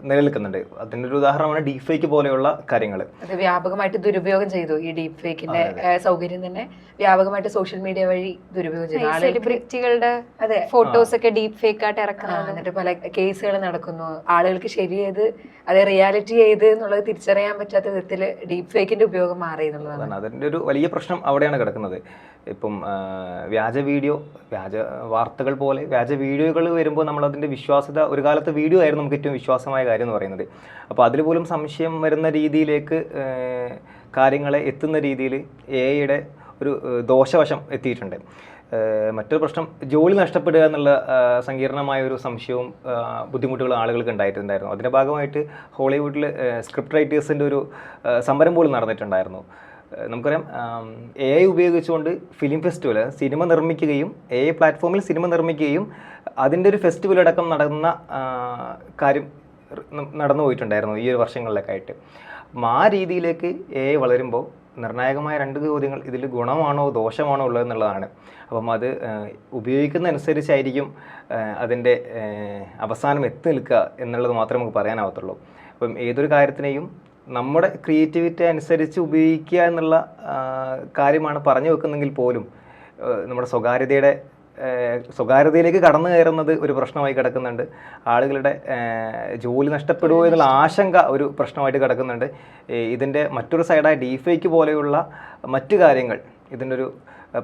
നിലനിൽക്കുന്നുണ്ട്. അതിൻ്റെ ഒരു ഉദാഹരണമാണ് ഡീപ് ഫേക്ക് പോലെയുള്ള കാര്യങ്ങൾ. അത് വ്യാപകമായിട്ട് ദുരുപയോഗം ചെയ്തു. ഈ ഡീപ് ഫേക്കിന്റെ സൗകര്യം തന്നെ വ്യാപകമായിട്ട് സോഷ്യൽ മീഡിയ വഴി ദുരുപയോഗം ചെയ്തു. സെലിബ്രിറ്റികളുടെ ഫോട്ടോസ് ഒക്കെ ഡീപ്പ് ഫേക്ക് ആയിട്ട് ഇറക്കുന്നത്, എന്നിട്ട് പല കേസുകൾ നടക്കുന്നു. ആളുകൾക്ക് ശരിയേത് അത് റിയാലിറ്റി ചെയ്ത് എന്നുള്ളത് തിരിച്ചറിയാൻ പറ്റാത്ത വിധത്തിൽ ഡീപ് ഫേക്കിന്റെ ഉപയോഗം മാറി. അതിൻ്റെ ഒരു വലിയ പ്രശ്നം അവിടെയാണ് കിടക്കുന്നത്. ഇപ്പം വ്യാജ വാർത്തകൾ പോലെ വ്യാജ വീഡിയോകൾ വരുമ്പോൾ നമ്മൾ അതിൻ്റെ വിശ്വാസ്യത, ഒരു കാലത്ത് വീഡിയോ ആയിരുന്നു നമുക്ക് ഏറ്റവും വിശ്വാസമായ കാര്യം എന്ന് പറയുന്നത്. അപ്പോൾ അതിൽ പോലും സംശയം വരുന്ന രീതിയിലേക്ക് കാര്യങ്ങളെ എത്തുന്ന രീതിയിൽ AIയുടെ ഒരു ദോഷവശം എത്തിയിട്ടുണ്ട്. മറ്റൊരു പ്രശ്നം ജോലി നഷ്ടപ്പെടുക എന്നുള്ള സങ്കീർണമായ ഒരു സംശയവും ബുദ്ധിമുട്ടുകളും ആളുകൾക്ക് ഉണ്ടായിട്ടുണ്ടായിരുന്നു. അതിൻ്റെ ഭാഗമായിട്ട് ഹോളിവുഡിൽ സ്ക്രിപ്റ്റ് റൈറ്റേഴ്സിൻ്റെ ഒരു സമരം പോലും നടന്നിട്ടുണ്ടായിരുന്നു. നമുക്കറിയാം AI ഉപയോഗിച്ചുകൊണ്ട് ഫിലിം ഫെസ്റ്റിവൽ സിനിമ നിർമ്മിക്കുകയും AI പ്ലാറ്റ്ഫോമിൽ സിനിമ നിർമ്മിക്കുകയും അതിൻ്റെ ഒരു ഫെസ്റ്റിവൽ അടക്കം നടന്ന കാര്യം നടന്നു പോയിട്ടുണ്ടായിരുന്നു ഈ ഒരു വർഷങ്ങളിലൊക്കെ ആയിട്ട്. ആ രീതിയിലേക്ക് AI വളരുമ്പോൾ നിർണായകമായ 2 ചോദ്യങ്ങൾ, ഇതിൽ ഗുണമാണോ ദോഷമാണോ ഉള്ളതെന്നുള്ളതാണ്. അപ്പം അത് ഉപയോഗിക്കുന്നതനുസരിച്ചായിരിക്കും അതിൻ്റെ അവസാനം എത്തി നിൽക്കുക എന്നുള്ളത് മാത്രമേ നമുക്ക് പറയാനാവത്തുള്ളൂ. അപ്പം ഏതൊരു കാര്യത്തിനെയും നമ്മുടെ ക്രിയേറ്റിവിറ്റി അനുസരിച്ച് ഉപയോഗിക്കുക എന്നുള്ള കാര്യമാണ് പറഞ്ഞു വെക്കുന്നെങ്കിൽ പോലും നമ്മുടെ സ്വകാര്യതയിലേക്ക് കടന്നു കയറുന്നത് ഒരു പ്രശ്നമായി കിടക്കുന്നുണ്ട്. ആളുകളുടെ ജോലി നഷ്ടപ്പെടുമോ എന്നുള്ള ആശങ്ക ഒരു പ്രശ്നമായിട്ട് കിടക്കുന്നുണ്ട്. ഇതിൻ്റെ മറ്റൊരു സൈഡായ ഡീഫേക്ക് പോലെയുള്ള മറ്റു കാര്യങ്ങൾ ഇതിൻ്റെ ഒരു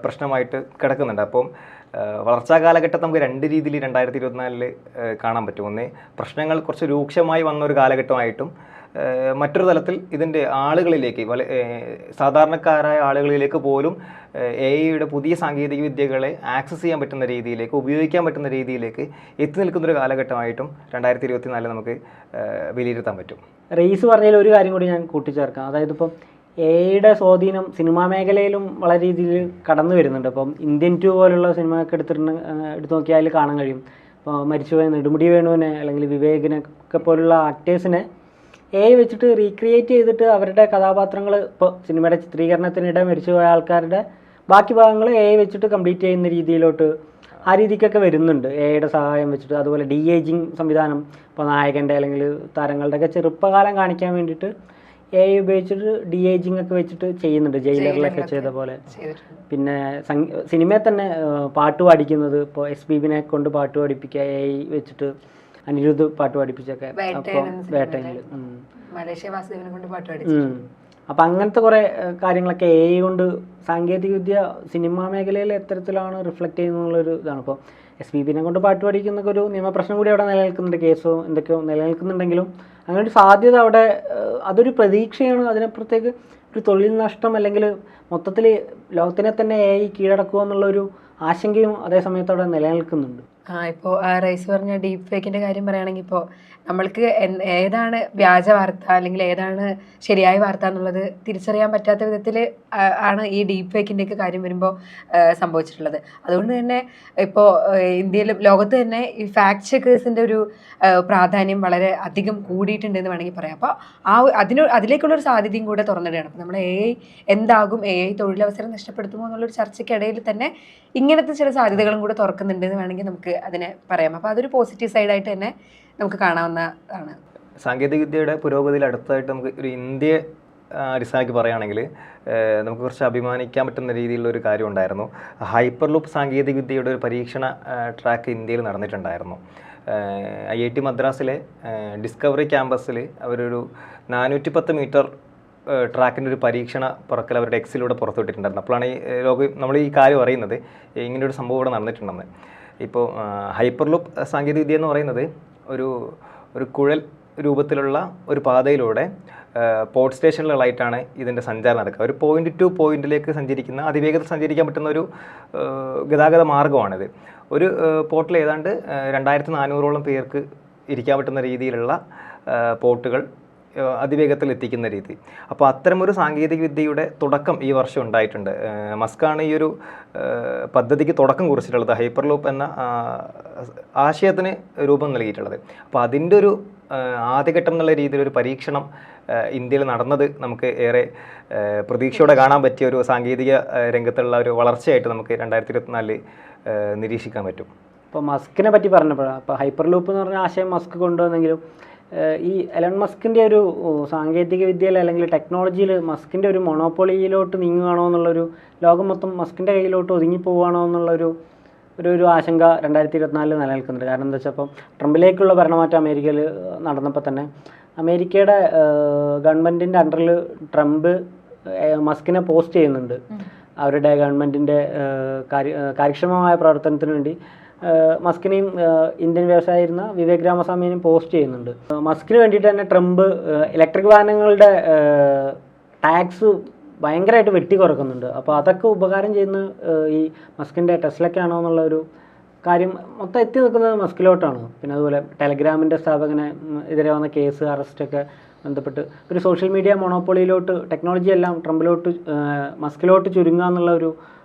പ്രശ്നമായിട്ട് കിടക്കുന്നുണ്ട്. അപ്പം വളർച്ചാ കാലഘട്ടം നമുക്ക് 2 രീതിയിൽ 2024 കാണാൻ പറ്റും. ഒന്ന്, പ്രശ്നങ്ങൾ കുറച്ച് രൂക്ഷമായി വന്ന ഒരു കാലഘട്ടമായിട്ടും മറ്റൊരു തലത്തിൽ ഇതിൻ്റെ ആളുകളിലേക്ക് സാധാരണക്കാരായ ആളുകളിലേക്ക് പോലും AIയുടെ പുതിയ സാങ്കേതിക വിദ്യകളെ ആക്സസ് ചെയ്യാൻ പറ്റുന്ന രീതിയിലേക്ക്, ഉപയോഗിക്കാൻ പറ്റുന്ന രീതിയിലേക്ക് എത്തി നിൽക്കുന്നൊരു കാലഘട്ടമായിട്ടും 2024 നമുക്ക് വിലയിരുത്താൻ പറ്റും. റെയ്സ് പറഞ്ഞതിൽ ഒരു കാര്യം കൂടി ഞാൻ കൂട്ടിച്ചേർക്കാം. അതായത് ഇപ്പം AIയുടെ സ്വാധീനം സിനിമാ മേഖലയിലും വളരെ രീതിയിൽ കടന്നു വരുന്നുണ്ട്. അപ്പം ഇന്ത്യൻ 2 പോലുള്ള സിനിമയൊക്കെ എടുത്തു നോക്കിയാൽ കാണാൻ കഴിയും. ഇപ്പോൾ മരിച്ചുപോയ നെടുമുടി വേണുവിനെ അല്ലെങ്കിൽ വിവേകിനെ ഒക്കെ പോലുള്ള ആക്ടേഴ്സിനെ AI വെച്ചിട്ട് റീക്രിയേറ്റ് ചെയ്തിട്ട് അവരുടെ കഥാപാത്രങ്ങൾ, ഇപ്പോൾ സിനിമയുടെ ചിത്രീകരണത്തിനിടെ മരിച്ചുപോയ ആൾക്കാരുടെ ബാക്കി ഭാഗങ്ങൾ AI വെച്ചിട്ട് കംപ്ലീറ്റ് ചെയ്യുന്ന രീതിയിലോട്ട് ആ രീതിക്കൊക്കെ വരുന്നുണ്ട് AIയുടെ സഹായം വെച്ചിട്ട്. അതുപോലെ ഡി-ഏജിങ് സംവിധാനം, ഇപ്പോൾ നായകൻ്റെ അല്ലെങ്കിൽ താരങ്ങളുടെയൊക്കെ ചെറുപ്പകാലം കാണിക്കാൻ വേണ്ടിയിട്ട് AI ഉപയോഗിച്ചിട്ട് ഡി-ഏജിങ് ഒക്കെ വെച്ചിട്ട് ചെയ്യുന്നുണ്ട്, ജയിലറിലൊക്കെ ചെയ്ത പോലെ. പിന്നെ സിനിമയിൽ തന്നെ പാട്ട് പാടിക്കുന്നത്, ഇപ്പോൾ SPBനെ കൊണ്ട് പാട്ട് പാടിപ്പിക്കുക AI വെച്ചിട്ട്, അനിരുദ്ധ് പാട്ട് പാടിപ്പിച്ചൊക്കെ. അപ്പോൾ വേട്ടയിൽ മലേഷ്യ വാസുദേവനെ കൊണ്ട് പാട്ട് പാടി. അപ്പം അങ്ങനത്തെ കുറേ കാര്യങ്ങളൊക്കെ AI കൊണ്ട് സാങ്കേതികവിദ്യ സിനിമാ മേഖലയിൽ എത്തരത്തിലാണ് റിഫ്ലക്റ്റ് ചെയ്യുന്നൊരു ഇതാണ്. ഇപ്പോൾ SPBനെ കൊണ്ട് പാട്ട് പാടിക്കുന്നൊക്കെ ഒരു നിയമപ്രശ്നം കൂടി അവിടെ നിലനിൽക്കുന്നുണ്ട്, കേസോ എന്തൊക്കെയോ നിലനിൽക്കുന്നുണ്ടെങ്കിലും അങ്ങനെ ഒരു സാധ്യത അവിടെ, അതൊരു പ്രതീക്ഷയാണ്. അതിനപ്പുറത്തേക്ക് ഒരു തൊഴിൽ നഷ്ടം അല്ലെങ്കിൽ മൊത്തത്തിൽ ലോകത്തിനെ തന്നെ AI കീഴടക്കുക എന്നുള്ളൊരു ആശങ്കയും അതേ സമയത്ത് അവിടെ നിലനിൽക്കുന്നുണ്ട്. ഇപ്പോൾ റൈസ് പറഞ്ഞ ഡീപ്പ് ഫേക്കിൻ്റെ കാര്യം പറയുകയാണെങ്കിൽ ഇപ്പോൾ നമ്മൾക്ക് ഏതാണ് വ്യാജ വാർത്ത അല്ലെങ്കിൽ ഏതാണ് ശരിയായ വാർത്ത എന്നുള്ളത് തിരിച്ചറിയാൻ പറ്റാത്ത വിധത്തിൽ ആണ് ഈ ഡീപ്പ് ഫേക്കിൻ്റെയൊക്കെ കാര്യം വരുമ്പോൾ സംഭവിച്ചിട്ടുള്ളത്. അതുകൊണ്ട് തന്നെ ഇപ്പോൾ ഇന്ത്യയിലും ലോകത്ത് തന്നെ ഈ ഫാക്ട് ചെക്കേഴ്സിൻ്റെ ഒരു പ്രാധാന്യം വളരെ അധികം കൂടിയിട്ടുണ്ടെന്ന് വേണമെങ്കിൽ പറയാം. അപ്പോൾ അതിലേക്കുള്ളൊരു സാധ്യതയും കൂടെ തുറന്നിടുകയാണ്. അപ്പോൾ നമ്മുടെ AI എന്താകും, AI തൊഴിലവസരം നഷ്ടപ്പെടുത്തുമോ എന്നുള്ളൊരു ചർച്ചയ്ക്കിടയിൽ തന്നെ ഇങ്ങനത്തെ ചില സാധ്യതകളും കൂടെ തുറക്കുന്നുണ്ട് എന്ന് വേണമെങ്കിൽ നമുക്ക് അതിനെ പറയാം. അപ്പോൾ അതൊരു പോസിറ്റീവ് സൈഡായിട്ട് തന്നെ നമുക്ക് കാണാവുന്നതാണ്. സാങ്കേതികവിദ്യയുടെ പുരോഗതിയിൽ അടുത്തതായിട്ട് നമുക്ക് ഒരു ഇന്ത്യയെ അടിസ്ഥാനമാക്കി പറയുകയാണെങ്കിൽ നമുക്ക് കുറച്ച് അഭിമാനിക്കാൻ പറ്റുന്ന രീതിയിലുള്ള ഒരു കാര്യം ഉണ്ടായിരുന്നു. ഹൈപ്പർ ലൂപ്പ് സാങ്കേതികവിദ്യയുടെ ഒരു പരീക്ഷണ ട്രാക്ക് ഇന്ത്യയിൽ നടന്നിട്ടുണ്ടായിരുന്നു. IIT മദ്രാസിലെ ഡിസ്കവറി ക്യാമ്പസിൽ അവരൊരു 410 മീറ്റർ ട്രാക്കിൻ്റെ ഒരു പരീക്ഷണ പുറക്കൽ അവരുടെ എക്സിലൂടെ പുറത്തുവിട്ടിട്ടുണ്ടായിരുന്നു. അപ്പോഴാണ് നമ്മൾ ഈ കാര്യം അറിയുന്നത് ഇങ്ങനെയൊരു സംഭവം ഇവിടെ നടന്നിട്ടുണ്ടെന്ന്. ഇപ്പോൾ ഹൈപ്പർ ലൂപ്പ് സാങ്കേതികവിദ്യ എന്ന് പറയുന്നത് ഒരു കുഴൽ രൂപത്തിലുള്ള ഒരു പാതയിലൂടെ പോർട്ട് സ്റ്റേഷനുകളായിട്ടാണ് ഇതിൻ്റെ സഞ്ചാരം നടക്കുക. ഒരു പോയിന്റ് ടു പോയിന്റിലേക്ക് സഞ്ചരിക്കുന്ന അതിവേഗത്തിൽ സഞ്ചരിക്കാൻ പറ്റുന്ന ഒരു ഗതാഗത മാർഗ്ഗമാണിത്. ഒരു പോർട്ടിൽ ഏതാണ്ട് 2400ഓളം പേർക്ക് ഇരിക്കാൻ പറ്റുന്ന രീതിയിലുള്ള പോർട്ടുകൾ അതിവേഗത്തിൽ എത്തിക്കുന്ന രീതി. അപ്പോൾ അത്തരമൊരു സാങ്കേതികവിദ്യയുടെ തുടക്കം ഈ വർഷം ഉണ്ടായിട്ടുണ്ട്. മസ്കാണ് ഈ ഒരു പദ്ധതിക്ക് തുടക്കം കുറിച്ചിട്ടുള്ളത്, ഹൈപ്പർ ലൂപ്പ് എന്ന ആശയത്തിന് രൂപം നൽകിയിട്ടുള്ളത്. അപ്പോൾ അതിൻ്റെ ഒരു ആദ്യഘട്ടം എന്നുള്ള രീതിയിലൊരു പരീക്ഷണം ഇന്ത്യയിൽ നടന്നത് നമുക്ക് ഏറെ പ്രതീക്ഷയോടെ കാണാൻ പറ്റിയ ഒരു സാങ്കേതിക രംഗത്തുള്ള ഒരു വളർച്ചയായിട്ട് നമുക്ക് 2024 നിരീക്ഷിക്കാൻ പറ്റും. ഇപ്പോൾ മസ്കിനെ പറ്റി പറഞ്ഞപ്പോഴാണ്, അപ്പോൾ ഹൈപ്പർ ലൂപ്പ് എന്ന് പറഞ്ഞ ആശയം മസ്ക് കൊണ്ടുവന്നെങ്കിലും ഈ എലൺ മസ്കിൻ്റെ ഒരു സാങ്കേതിക വിദ്യയിൽ അല്ലെങ്കിൽ ടെക്നോളജിയിൽ മസ്കിൻ്റെ ഒരു മൊണോപ്പൊളിയിലോട്ട് നീങ്ങുകയാണോ എന്നുള്ളൊരു, ലോകം മൊത്തം മസ്കിൻ്റെ കയ്യിലോട്ട് ഒതുങ്ങിപ്പോവുകയാണോ എന്നുള്ളൊരു ഒരു ആശങ്ക 2024 നിലനിൽക്കുന്നുണ്ട്. കാരണം എന്താ വെച്ചാൽ ഇപ്പം ട്രംപിലേക്കുള്ള ഭരണമാറ്റം അമേരിക്കയിൽ നടന്നപ്പോൾ തന്നെ അമേരിക്കയുടെ ഗവൺമെൻറ്റിൻ്റെ അണ്ടറിൽ ട്രംപ് മസ്കിനെ പോസ്റ്റ് ചെയ്യുന്നുണ്ട് അവരുടെ ഗവൺമെൻറ്റിൻ്റെ കാര്യക്ഷമമായ പ്രവർത്തനത്തിന് വേണ്ടി. മസ്കിനെയും ഇന്ത്യൻ വ്യവസായിരുന്ന വിവേക് രാമസ്വാമിനെയും പോസ്റ്റ് ചെയ്യുന്നുണ്ട്. മസ്കിന് വേണ്ടിയിട്ട് തന്നെ ട്രംപ് ഇലക്ട്രിക് വാഹനങ്ങളുടെ ടാക്സ് ഭയങ്കരമായിട്ട് വെട്ടി കുറക്കുന്നുണ്ട്. അപ്പോൾ അതൊക്കെ ഉപകാരം ചെയ്യുന്ന ഈ മസ്കിൻ്റെ ടെസ്ലയ്ക്കാണോ എന്നുള്ള ഒരു കാര്യം മൊത്തം എത്തി നിൽക്കുന്നത് മസ്കിലോട്ടാണ്. പിന്നെ അതുപോലെ ടെലഗ്രാമിൻ്റെ സ്ഥാപകനെ എതിരെ വന്ന കേസ് അറസ്റ്റൊക്കെ ബന്ധപ്പെട്ട് ഒരു സോഷ്യൽ മീഡിയ മൊണോപ്പൊളിയിലോട്ട് ടെക്നോളജി എല്ലാം ട്രംപിലോട്ട് മസ്കിലോട്ട് ചുരുങ്ങുക എന്നുള്ള ഒരു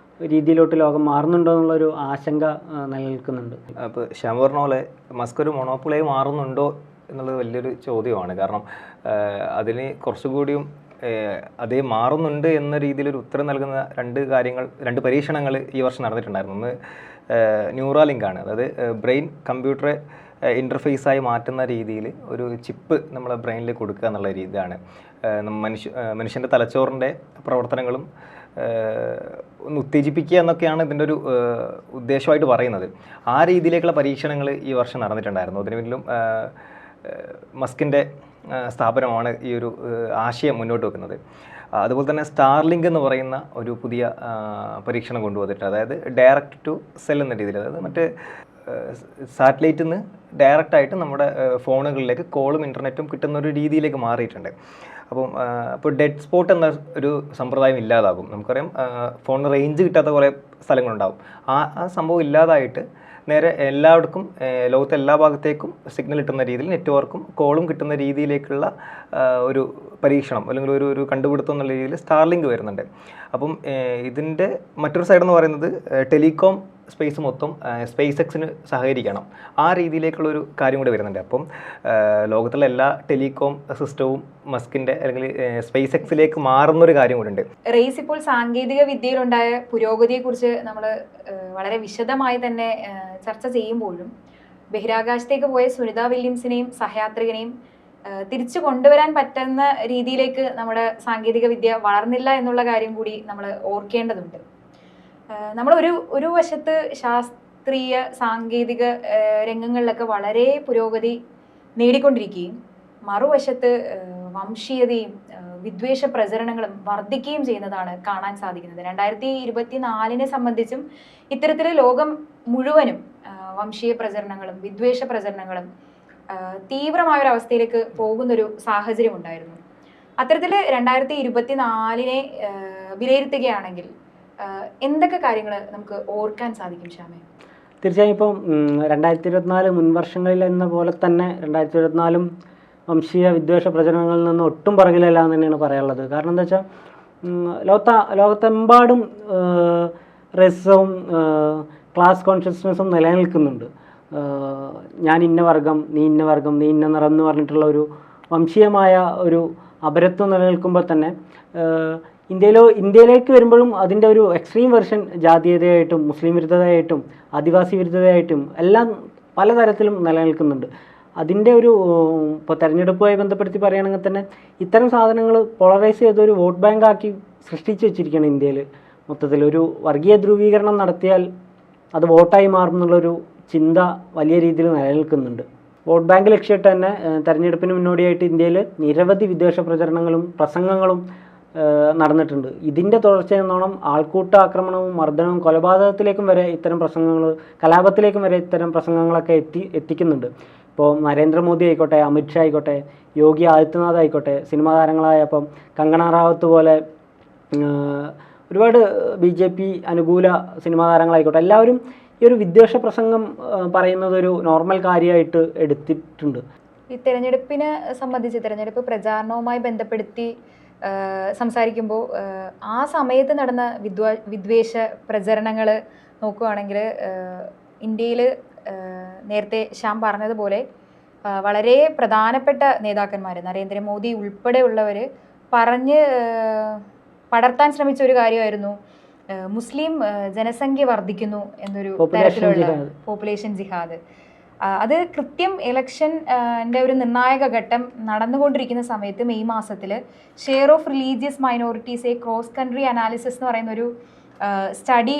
രീതിയിലോട്ട് ലോകം മാറുന്നുണ്ടോ എന്നുള്ളൊരു ആശങ്ക നിലനിൽക്കുന്നുണ്ട്. അപ്പോൾ ശ്യാം പറഞ്ഞ പോലെ മസ്ക് ഒരു മൊണോപ്പൊളിയായി മാറുന്നുണ്ടോ എന്നുള്ളത് വലിയൊരു ചോദ്യമാണ്. കാരണം അതിന് കുറച്ചുകൂടിയും അതേ മാറുന്നുണ്ട് എന്ന രീതിയിലൊരു ഉത്തരം നൽകുന്ന രണ്ട് പരീക്ഷണങ്ങൾ ഈ വർഷം നടന്നിട്ടുണ്ടായിരുന്നു. ഒന്ന് ന്യൂറാലിങ്കാണ്, അതായത് ബ്രെയിൻ കമ്പ്യൂട്ടറെ ഇൻ്റർഫേസായി മാറ്റുന്ന രീതിയിൽ ഒരു ചിപ്പ് നമ്മളെ ബ്രെയിനിൽ കൊടുക്കുക എന്നുള്ള രീതിയാണ്. മനുഷ്യൻ്റെ തലച്ചോറിൻ്റെ പ്രവർത്തനങ്ങളും ഒന്ന് ഉത്തേജിപ്പിക്കുക എന്നൊക്കെയാണ് ഇതിൻ്റെ ഒരു ഉദ്ദേശമായിട്ട് പറയുന്നത്. ആ രീതിയിലേക്കുള്ള പരീക്ഷണങ്ങൾ ഈ വർഷം നടന്നിട്ടുണ്ടായിരുന്നു. അതിന് പിന്നിലും മസ്കിൻ്റെ സ്ഥാപനമാണ് ഈ ഒരു ആശയം മുന്നോട്ട് വെക്കുന്നത്. അതുപോലെ തന്നെ സ്റ്റാർലിങ്ക് എന്ന് പറയുന്ന ഒരു പുതിയ പരീക്ഷണം കൊണ്ടുവന്നിട്ടുണ്ട്. അതായത് ഡയറക്റ്റ് ടു സെൽ എന്ന രീതിയിൽ, അതായത് മറ്റേ സാറ്റലൈറ്റിൽ നിന്ന് ഡയറക്റ്റായിട്ട് നമ്മുടെ ഫോണുകളിലേക്ക് കോളും ഇൻ്റർനെറ്റും കിട്ടുന്ന ഒരു രീതിയിലേക്ക് മാറിയിട്ടുണ്ട്. അപ്പോൾ ഡെഡ് സ്പോട്ട് എന്ന ഒരു സമ്പ്രദായം ഇല്ലാതാകും. നമുക്കറിയാം ഫോണിന് റേഞ്ച് കിട്ടാത്ത കുറേ സ്ഥലങ്ങളുണ്ടാകും. ആ സംഭവം ഇല്ലാതായിട്ട് നേരെ എല്ലാവർക്കും ലോകത്തെ എല്ലാ ഭാഗത്തേക്കും സിഗ്നൽ കിട്ടുന്ന രീതിയിൽ നെറ്റ്വർക്കും കോളും കിട്ടുന്ന രീതിയിലേക്കുള്ള ഒരു പരീക്ഷണം അല്ലെങ്കിൽ ഒരു കണ്ടുപിടുത്തം എന്നുള്ള രീതിയിൽ സ്റ്റാർലിങ്ക് വരുന്നുണ്ട്. അപ്പം ഇതിൻ്റെ മറ്റൊരു സൈഡ് എന്ന് പറയുന്നത് ടെലികോം സ്പേസ് മൊത്തം സ്പേസ് എക്സിന് സഹകരിക്കണം, ആ രീതിയിലേക്കുള്ളൊരു കാര്യം കൂടി വരുന്നുണ്ട്. അപ്പം ലോകത്തുള്ള എല്ലാ ടെലികോം സിസ്റ്റവും മസ്കിൻ്റെ അല്ലെങ്കിൽ സ്പേസ് എക്സിലേക്ക് മാറുന്നൊരു കാര്യം കൂടി ഉണ്ട്. റേസ് ഇപ്പോൾ സാങ്കേതിക വിദ്യയിലുണ്ടായ പുരോഗതിയെക്കുറിച്ച് നമ്മൾ വളരെ വിശദമായി തന്നെ ചർച്ച ചെയ്യുമ്പോഴും ബഹിരാകാശത്തേക്ക് പോയ സുനിത വില്യംസിനെയും സഹയാത്രികനെയും തിരിച്ചു കൊണ്ടുവരാൻ പറ്റുന്ന രീതിയിലേക്ക് നമ്മുടെ സാങ്കേതിക വിദ്യ വളർന്നില്ല എന്നുള്ള കാര്യം കൂടി നമ്മൾ ഓർക്കേണ്ടതുണ്ട്. നമ്മൾ ഒരു വശത്ത് ശാസ്ത്രീയ സാങ്കേതിക രംഗങ്ങളിലൊക്കെ വളരെ പുരോഗതി നേടിക്കൊണ്ടിരിക്കുകയും മറുവശത്ത് വംശീയതയും വിദ്വേഷ പ്രചരണങ്ങളും വർദ്ധിക്കുകയും ചെയ്യുന്നതാണ് കാണാൻ സാധിക്കുന്നത്. 2024 സംബന്ധിച്ചും ഇത്തരത്തിൽ ലോകം മുഴുവനും വംശീയ പ്രചരണങ്ങളും വിദ്വേഷ പ്രചരണങ്ങളും തീവ്രമായൊരവസ്ഥയിലേക്ക് പോകുന്നൊരു സാഹചര്യം ഉണ്ടായിരുന്നു. അത്തരത്തിൽ 2024 വിലയിരുത്തുകയാണെങ്കിൽ എന്തൊക്കെ കാര്യങ്ങൾ നമുക്ക് ഓർക്കാൻ സാധിക്കും ശ്യാമേ? തീർച്ചയായും ഇപ്പം 2024 മുൻ വർഷങ്ങളിൽ എന്ന പോലെ തന്നെ 2024 വംശീയ വിദ്വേഷ പ്രചരണങ്ങളിൽ നിന്ന് ഒട്ടും പുറകിലല്ല എന്ന് തന്നെയാണ് പറയാനുള്ളത്. കാരണം എന്താ വെച്ചാൽ ലോകത്തെമ്പാടും റേസിസവും ക്ലാസ് കോൺഷ്യസ്നെസ്സും നിലനിൽക്കുന്നുണ്ട്. ഞാൻ ഇന്ന വർഗം, നീ ഇന്ന വർഗം, നീ ഇന്ന നിറം എന്ന് പറഞ്ഞിട്ടുള്ള ഒരു വംശീയമായ ഒരു അപരത്വം നിലനിൽക്കുമ്പോൾ തന്നെ ഇന്ത്യയിലേക്ക് വരുമ്പോഴും അതിൻ്റെ ഒരു എക്സ്ട്രീം വെർഷൻ ജാതീയതയായിട്ടും മുസ്ലിം വിരുദ്ധതയായിട്ടും ആദിവാസി വിരുദ്ധതയായിട്ടും എല്ലാം പലതരത്തിലും നിലനിൽക്കുന്നുണ്ട്. അതിൻ്റെ ഒരു ഇപ്പോൾ തെരഞ്ഞെടുപ്പുമായി ബന്ധപ്പെടുത്തി പറയുകയാണെങ്കിൽ തന്നെ ഇത്തരം സാധനങ്ങൾ പോളറൈസ് ചെയ്ത് ഒരു വോട്ട് ബാങ്കാക്കി സൃഷ്ടിച്ച് വെച്ചിരിക്കുകയാണ് ഇന്ത്യയിൽ. മൊത്തത്തിൽ ഒരു വർഗീയ ധ്രുവീകരണം നടത്തിയാൽ അത് വോട്ടായി മാറും എന്നുള്ളൊരു ചിന്ത വലിയ രീതിയിൽ നിലനിൽക്കുന്നുണ്ട്. വോട്ട് ബാങ്ക് ലക്ഷ്യമിട്ട് തന്നെ തെരഞ്ഞെടുപ്പിന് മുന്നോടിയായിട്ട് ഇന്ത്യയിൽ നിരവധി വിദ്വേഷ പ്രചരണങ്ങളും പ്രസംഗങ്ങളും നടന്നിട്ടുണ്ട്. ഇതിൻ്റെ തുടർച്ചയെന്നോണം ആൾക്കൂട്ട ആക്രമണവും മർദ്ദനവും കൊലപാതകത്തിലേക്കും വരെ ഇത്തരം പ്രസംഗങ്ങൾ, കലാപത്തിലേക്കും വരെ ഇത്തരം പ്രസംഗങ്ങളൊക്കെ എത്തിക്കുന്നുണ്ട്. ഇപ്പോൾ നരേന്ദ്രമോദി ആയിക്കോട്ടെ, അമിത്ഷാ ആയിക്കോട്ടെ, യോഗി ആദിത്യനാഥ് ആയിക്കോട്ടെ, സിനിമാ താരങ്ങളായ ഇപ്പം കങ്കണ റാവത്ത് പോലെ ഒരുപാട് BJP അനുകൂല സിനിമാ താരങ്ങളായിക്കോട്ടെ, എല്ലാവരും ഈ ഒരു വിദ്വേഷ പ്രസംഗം പറയുന്നത് ഒരു നോർമൽ കാര്യമായിട്ട് എടുത്തിട്ടുണ്ട്. ഈ തെരഞ്ഞെടുപ്പിനെ സംബന്ധിച്ച് തെരഞ്ഞെടുപ്പ് പ്രചാരണവുമായി ബന്ധപ്പെടുത്തി സംസാരിക്കുമ്പോൾ ആ സമയത്ത് നടന്ന വിദ്വേഷ പ്രചരണങ്ങൾ നോക്കുകയാണെങ്കിൽ ഇന്ത്യയിൽ നേരത്തെ ശ്യാം പറഞ്ഞതുപോലെ വളരെ പ്രധാനപ്പെട്ട നേതാക്കന്മാർ, നരേന്ദ്രമോദി ഉൾപ്പെടെയുള്ളവർ പറഞ്ഞ് പടർത്താൻ ശ്രമിച്ച ഒരു കാര്യമായിരുന്നു മുസ്ലിം ജനസംഖ്യ വർദ്ധിക്കുന്നു എന്നൊരു തരത്തിലുള്ള പോപ്പുലേഷൻ ജിഹാദ്. അത് കൃത്യം ഇലക്ഷൻ്റെ ഒരു നിർണായക ഘട്ടം നടന്നുകൊണ്ടിരിക്കുന്ന സമയത്ത് മെയ് മാസത്തിൽ share of religious minorities A cross country analysis എന്ന് പറയുന്ന ഒരു സ്റ്റഡി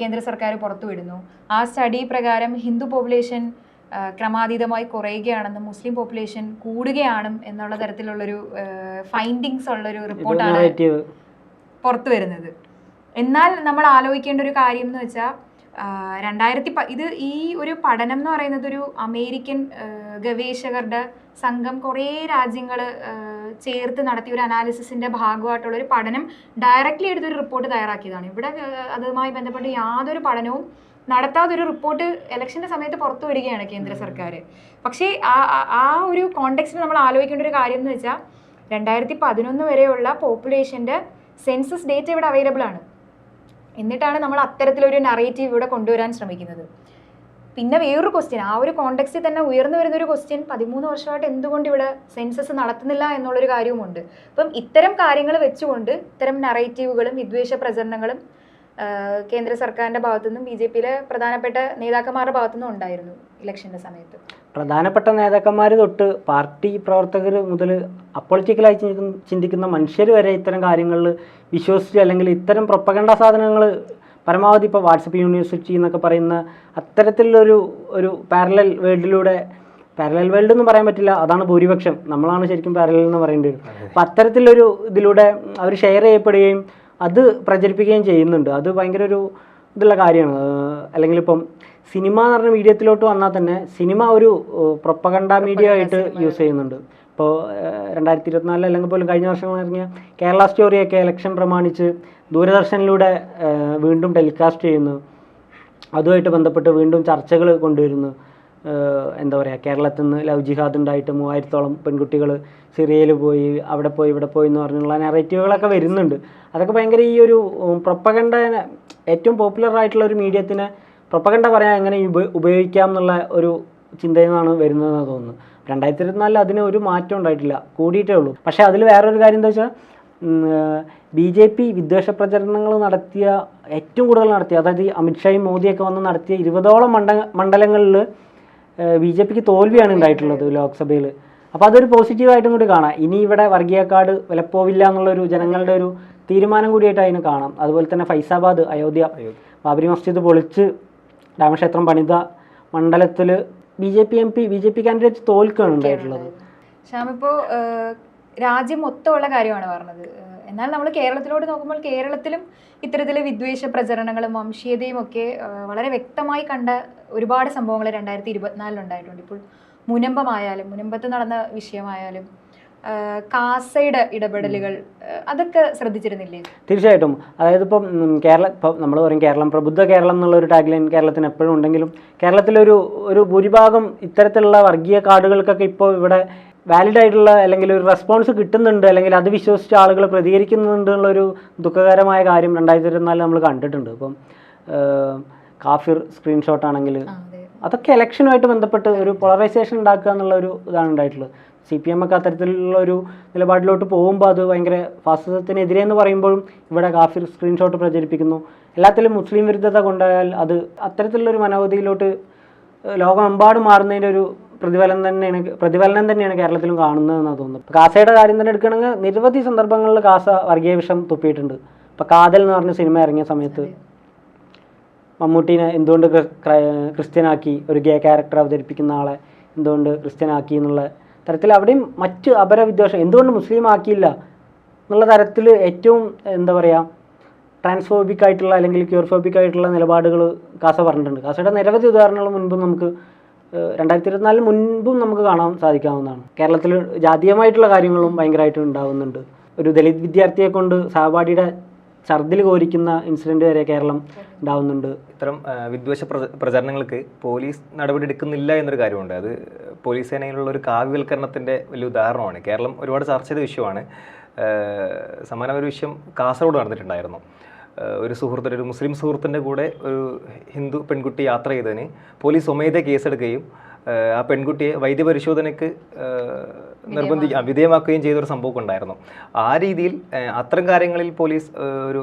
കേന്ദ്ര സർക്കാർ പുറത്തുവിടുന്നു. ആ സ്റ്റഡി പ്രകാരം ഹിന്ദു പോപ്പുലേഷൻ ക്രമാതീതമായി കുറയുകയാണെന്നും മുസ്ലിം പോപ്പുലേഷൻ കൂടുകയാണ് എന്നുള്ള തരത്തിലുള്ളൊരു ഫൈൻഡിങ്സ് ഉള്ളൊരു റിപ്പോർട്ടാണ് പുറത്തു വരുന്നത്. എന്നാൽ നമ്മൾ ആലോചിക്കേണ്ട ഒരു കാര്യം എന്ന് വെച്ചാൽ ഇത് ഈ ഒരു പഠനം എന്ന് പറയുന്നത് ഒരു അമേരിക്കൻ ഗവേഷകരുടെ സംഘം കുറേ രാജ്യങ്ങൾ ചേർത്ത് നടത്തിയ ഒരു അനാലിസിസിൻ്റെ ഭാഗമായിട്ടുള്ള ഒരു പഠനം ഡയറക്റ്റ്ലി എടുത്തൊരു റിപ്പോർട്ട് തയ്യാറാക്കിയതാണ്. ഇവിടെ അതുമായി ബന്ധപ്പെട്ട് യാതൊരു പഠനവും നടത്താതൊരു റിപ്പോർട്ട് ഇലക്ഷൻ്റെ സമയത്ത് പുറത്തു വിടുകയാണ് കേന്ദ്ര സർക്കാർ. പക്ഷേ ആ ഒരു കോണ്ടെക്സ്റ്റിൽ നമ്മൾ ആലോചിക്കേണ്ട ഒരു കാര്യം എന്ന് വെച്ചാൽ 2011 വരെയുള്ള പോപ്പുലേഷൻ്റെ സെൻസസ് ഡേറ്റ ഇവിടെ അവൈലബിൾ ആണ്. എന്നിട്ടാണ് നമ്മൾ അത്തരത്തിലൊരു നറേറ്റീവ് ഇവിടെ കൊണ്ടുവരാൻ ശ്രമിക്കുന്നത്. പിന്നെ വേറൊരു ക്വസ്റ്റ്യൻ, ആ ഒരു കോണ്ടെക്സ്റ്റിൽ തന്നെ ഉയർന്നു വരുന്നൊരു ക്വസ്റ്റ്യൻ, 13 വർഷമായിട്ട് എന്തുകൊണ്ട് ഇവിടെ സെൻസസ് നടത്തുന്നില്ല എന്നുള്ളൊരു കാര്യവുമുണ്ട്. അപ്പം ഇത്തരം കാര്യങ്ങൾ വെച്ചുകൊണ്ട് ഇത്തരം നറേറ്റീവുകളും വിദ്വേഷ പ്രചരണങ്ങളും കേന്ദ്ര സർക്കാരിൻ്റെ ഭാഗത്തുനിന്നും BJPയിലെ പ്രധാനപ്പെട്ട നേതാക്കന്മാരുടെ ഭാഗത്തുനിന്നും ഉണ്ടായിരുന്നു ഇലക്ഷൻ്റെ സമയത്ത്. പ്രധാനപ്പെട്ട നേതാക്കന്മാർ തൊട്ട് പാർട്ടി പ്രവർത്തകർ മുതൽ അപ്പൊളിറ്റിക്കലായി ചിന്തിക്കുന്ന മനുഷ്യർ വരെ ഇത്തരം കാര്യങ്ങളിൽ വിശ്വസിച്ച് അല്ലെങ്കിൽ ഇത്തരം പ്രൊപ്പഗണ്ട സാധനങ്ങൾ പരമാവധി ഇപ്പോൾ വാട്സപ്പ് യൂണിവേഴ്സിറ്റി എന്നൊക്കെ പറയുന്ന അത്തരത്തിലുള്ളൊരു പാരലൽ വേൾഡ് എന്ന് പറയാൻ പറ്റില്ല, അതാണ് ഭൂരിപക്ഷം, നമ്മളാണ് ശരിക്കും പാരലൽ എന്ന് പറയേണ്ടി വരും. അപ്പം അത്തരത്തിലൊരു ഇതിലൂടെ അവർ ഷെയർ ചെയ്യപ്പെടുകയും അത് പ്രചരിപ്പിക്കുകയും ചെയ്യുന്നുണ്ട്. അത് ഭയങ്കര ഒരു ഇതുള്ള കാര്യമാണ്. അല്ലെങ്കിൽ ഇപ്പം സിനിമ എന്ന് പറഞ്ഞ മീഡിയത്തിലോട്ട് വന്നാൽ തന്നെ സിനിമ ഒരു പ്രൊപ്പഗണ്ട മീഡിയ ആയിട്ട് യൂസ് ചെയ്യുന്നുണ്ട്. ഇപ്പോൾ 2024 അല്ലെങ്കിൽ പോലും കഴിഞ്ഞ വർഷങ്ങൾ ഇറങ്ങിയ കേരള സ്റ്റോറിയൊക്കെ ഇലക്ഷൻ പ്രമാണിച്ച് ദൂരദർശനിലൂടെ വീണ്ടും ടെലികാസ്റ്റ് ചെയ്യുന്നു. അതുമായിട്ട് ബന്ധപ്പെട്ട് വീണ്ടും ചർച്ചകൾ കൊണ്ടുവരുന്നു. എന്താ പറയുക, കേരളത്തിൽ നിന്ന് ലവ് ജിഹാദ് ഉണ്ടായിട്ട് 3000-ഓളം പെൺകുട്ടികൾ സിറിയയിൽ പോയി, അവിടെ പോയി ഇവിടെ പോയി എന്ന് പറഞ്ഞുള്ള നെറേറ്റീവുകളൊക്കെ വരുന്നുണ്ട്. അതൊക്കെ ഭയങ്കര ഈ ഒരു പ്രൊപ്പഗണ്ട, ഏറ്റവും പോപ്പുലർ ആയിട്ടുള്ള ഒരു മീഡിയത്തിനെ പ്രൊപ്പഗണ്ട പറയാൻ എങ്ങനെ ഉപയോഗിക്കാം എന്നുള്ള ഒരു ചിന്തയിൽ നിന്നാണ് വരുന്നതെന്ന് തോന്നുന്നു. 2024 അതിന് ഒരു മാറ്റം ഉണ്ടായിട്ടില്ല, കൂടിയിട്ടേ ഉള്ളൂ. പക്ഷേ അതിൽ വേറൊരു കാര്യം എന്താ വെച്ചാൽ BJP വിദ്വേഷ പ്രചരണങ്ങൾ നടത്തിയ ഏറ്റവും കൂടുതൽ നടത്തിയ, അതായത് അമിത്ഷായും മോദിയൊക്കെ വന്ന് നടത്തിയ 20ഓളം മണ്ഡലങ്ങളിൽ BJPക്ക് തോൽവിയാണ് ഉണ്ടായിട്ടുള്ളത് ലോക്സഭയിൽ. അപ്പോൾ അതൊരു പോസിറ്റീവായിട്ടും കൂടി കാണാം. ഇനി ഇവിടെ വർഗീയക്കാട് വിലപ്പോവില്ല എന്നുള്ളൊരു ജനങ്ങളുടെ ഒരു തീരുമാനം കൂടിയായിട്ട് അതിന് കാണാം. അതുപോലെ തന്നെ ഫൈസാബാദ്, അയോധ്യ, ബാബരി മസ്ജിദ് പൊളിച്ച് രാമക്ഷേത്രം പണിത മണ്ഡലത്തിൽ BJP കാൻഡിഡേറ്റ് തോൽക്കുകയാണ് ഉണ്ടായിട്ടുള്ളത്. ശ്യാം, ഇപ്പോൾ രാജ്യം മൊത്തമുള്ള കാര്യമാണ് പറഞ്ഞത്. എന്നാൽ നമ്മൾ കേരളത്തിലോട്ട് നോക്കുമ്പോൾ കേരളത്തിലും ഇത്തരത്തിൽ വിദ്വേഷ പ്രചരണങ്ങളും വംശീയതയും ഒക്കെ വളരെ വ്യക്തമായി കണ്ട ഒരുപാട് സംഭവങ്ങൾ 2024 ഉണ്ടായിട്ടുണ്ട്. ഇപ്പോൾ മുനമ്പത്ത് നടന്ന വിഷയമായാലും കാസയുടെ ഇടപെടലുകൾ അതൊക്കെ ശ്രദ്ധിച്ചിരുന്നില്ലേ? തീർച്ചയായിട്ടും. അതായത് ഇപ്പം ഇപ്പം നമ്മൾ പറയും കേരളം പ്രബുദ്ധ കേരളം എന്നുള്ള ഒരു ടാഗ്ലൈൻ കേരളത്തിന് എപ്പോഴും ഉണ്ടെങ്കിലും ഒരു ഭൂരിഭാഗം ഇത്തരത്തിലുള്ള വർഗീയ കാർഡുകൾക്കൊക്കെ ഇപ്പോൾ ഇവിടെ വാലിഡ് ആയിട്ടുള്ള അല്ലെങ്കിൽ ഒരു റെസ്പോൺസ് കിട്ടുന്നുണ്ട്, അല്ലെങ്കിൽ അത് വിശ്വസിച്ച ആളുകൾ പ്രതികരിക്കുന്നുണ്ട് എന്നുള്ളൊരു ദുഃഖകരമായ കാര്യം 2024 നമ്മൾ കണ്ടിട്ടുണ്ട്. ഇപ്പം കാഫിർ സ്ക്രീൻഷോട്ട് ആണെങ്കിൽ അതൊക്കെ ഇലക്ഷനുമായിട്ട് ബന്ധപ്പെട്ട് ഒരു പോളറൈസേഷൻ ഉണ്ടാക്കുക എന്നുള്ള ഒരു ഇതാണ് ഉണ്ടായിട്ടുള്ളത്. CPM ഒക്കെ അത്തരത്തിലുള്ള ഒരു നിലപാടിലോട്ട് പോകുമ്പോൾ അത് ഭയങ്കര ഫാസിസത്തിനെതിരെ എന്ന് പറയുമ്പോഴും ഇവിടെ കാഫിർ സ്ക്രീൻഷോട്ട് പ്രചരിപ്പിക്കുന്നു. എല്ലാത്തിലും മുസ്ലിം വിരുദ്ധത കൊണ്ടായാൽ അത് അത്തരത്തിലുള്ളൊരു മനോഗതിയിലോട്ട് ലോകമെമ്പാടും മാറുന്നതിൻ്റെ ഒരു പ്രതിഫലനം തന്നെയാണ് കേരളത്തിലും കാണുന്നതെന്നാണ് തോന്നുന്നത്. കാസയുടെ കാര്യം തന്നെ എടുക്കണമെങ്കിൽ നിരവധി സന്ദർഭങ്ങളിൽ കാസ വർഗീയ വിഷം തുപ്പിയിട്ടുണ്ട്. ഇപ്പോൾ കാതൽ എന്ന് പറഞ്ഞ സിനിമ ഇറങ്ങിയ സമയത്ത് മമ്മൂട്ടീനെ എന്തുകൊണ്ട് ക്രിസ്ത്യനാക്കി, ഒരു ഗേ ക്യാരക്ടർ അവതരിപ്പിക്കുന്ന ആളെ എന്തുകൊണ്ട് ക്രിസ്ത്യനാക്കി എന്നുള്ള തരത്തിൽ അവിടെയും മറ്റ് അപരവിദ്വേഷം എന്തുകൊണ്ട് മുസ്ലിം ആക്കിയില്ല എന്നുള്ള തരത്തിൽ ഏറ്റവും എന്താ പറയുക ട്രാൻസ്ഫോബിക് ആയിട്ടുള്ള അല്ലെങ്കിൽ ക്യൂർഫോബിക് ആയിട്ടുള്ള നിലപാടുകൾ കാസ പറഞ്ഞിട്ടുണ്ട്. കാസയുടെ നിരവധി ഉദാഹരണങ്ങൾ മുൻപും നമുക്ക് 2024 മുൻപും നമുക്ക് കാണാൻ സാധിക്കാവുന്നതാണ്. കേരളത്തിൽ ജാതീയമായിട്ടുള്ള കാര്യങ്ങളും ഭയങ്കരമായിട്ട് ഉണ്ടാകുന്നുണ്ട്. ഒരു ദലിത് വിദ്യാർത്ഥിയെ കൊണ്ട് സഹപാഠിയുടെ ഛർദിൽ കോരിക്കുന്ന ഇൻസിഡന്റ് വരെ കേരളം ഉണ്ടാവുന്നുണ്ട്. ഇത്തരം വിദ്വേഷ പ്രചരണങ്ങൾക്ക് പോലീസ് നടപടി എടുക്കുന്നില്ല എന്നൊരു കാര്യമുണ്ട്. അത് പോലീസ് സേനയിലുള്ള ഒരു കാവ്യവൽക്കരണത്തിൻ്റെ വലിയ ഉദാഹരണമാണ്. കേരളം ഒരുപാട് ചർച്ച ചെയ്ത വിഷയമാണ്. സമാനമായ ഒരു വിഷയം കാസർഗോഡ് നടന്നിട്ടുണ്ടായിരുന്നു. ഒരു മുസ്ലിം സുഹൃത്തിൻ്റെ കൂടെ ഒരു ഹിന്ദു പെൺകുട്ടി യാത്ര ചെയ്തതിന് പോലീസ് സ്വമേധ കേസെടുക്കുകയും ആ പെൺകുട്ടിയെ വൈദ്യപരിശോധനയ്ക്ക് വിധേയമാക്കുകയും ചെയ്തൊരു സംഭവം ഉണ്ടായിരുന്നു. ആ രീതിയിൽ അത്തരം കാര്യങ്ങളിൽ പോലീസ് ഒരു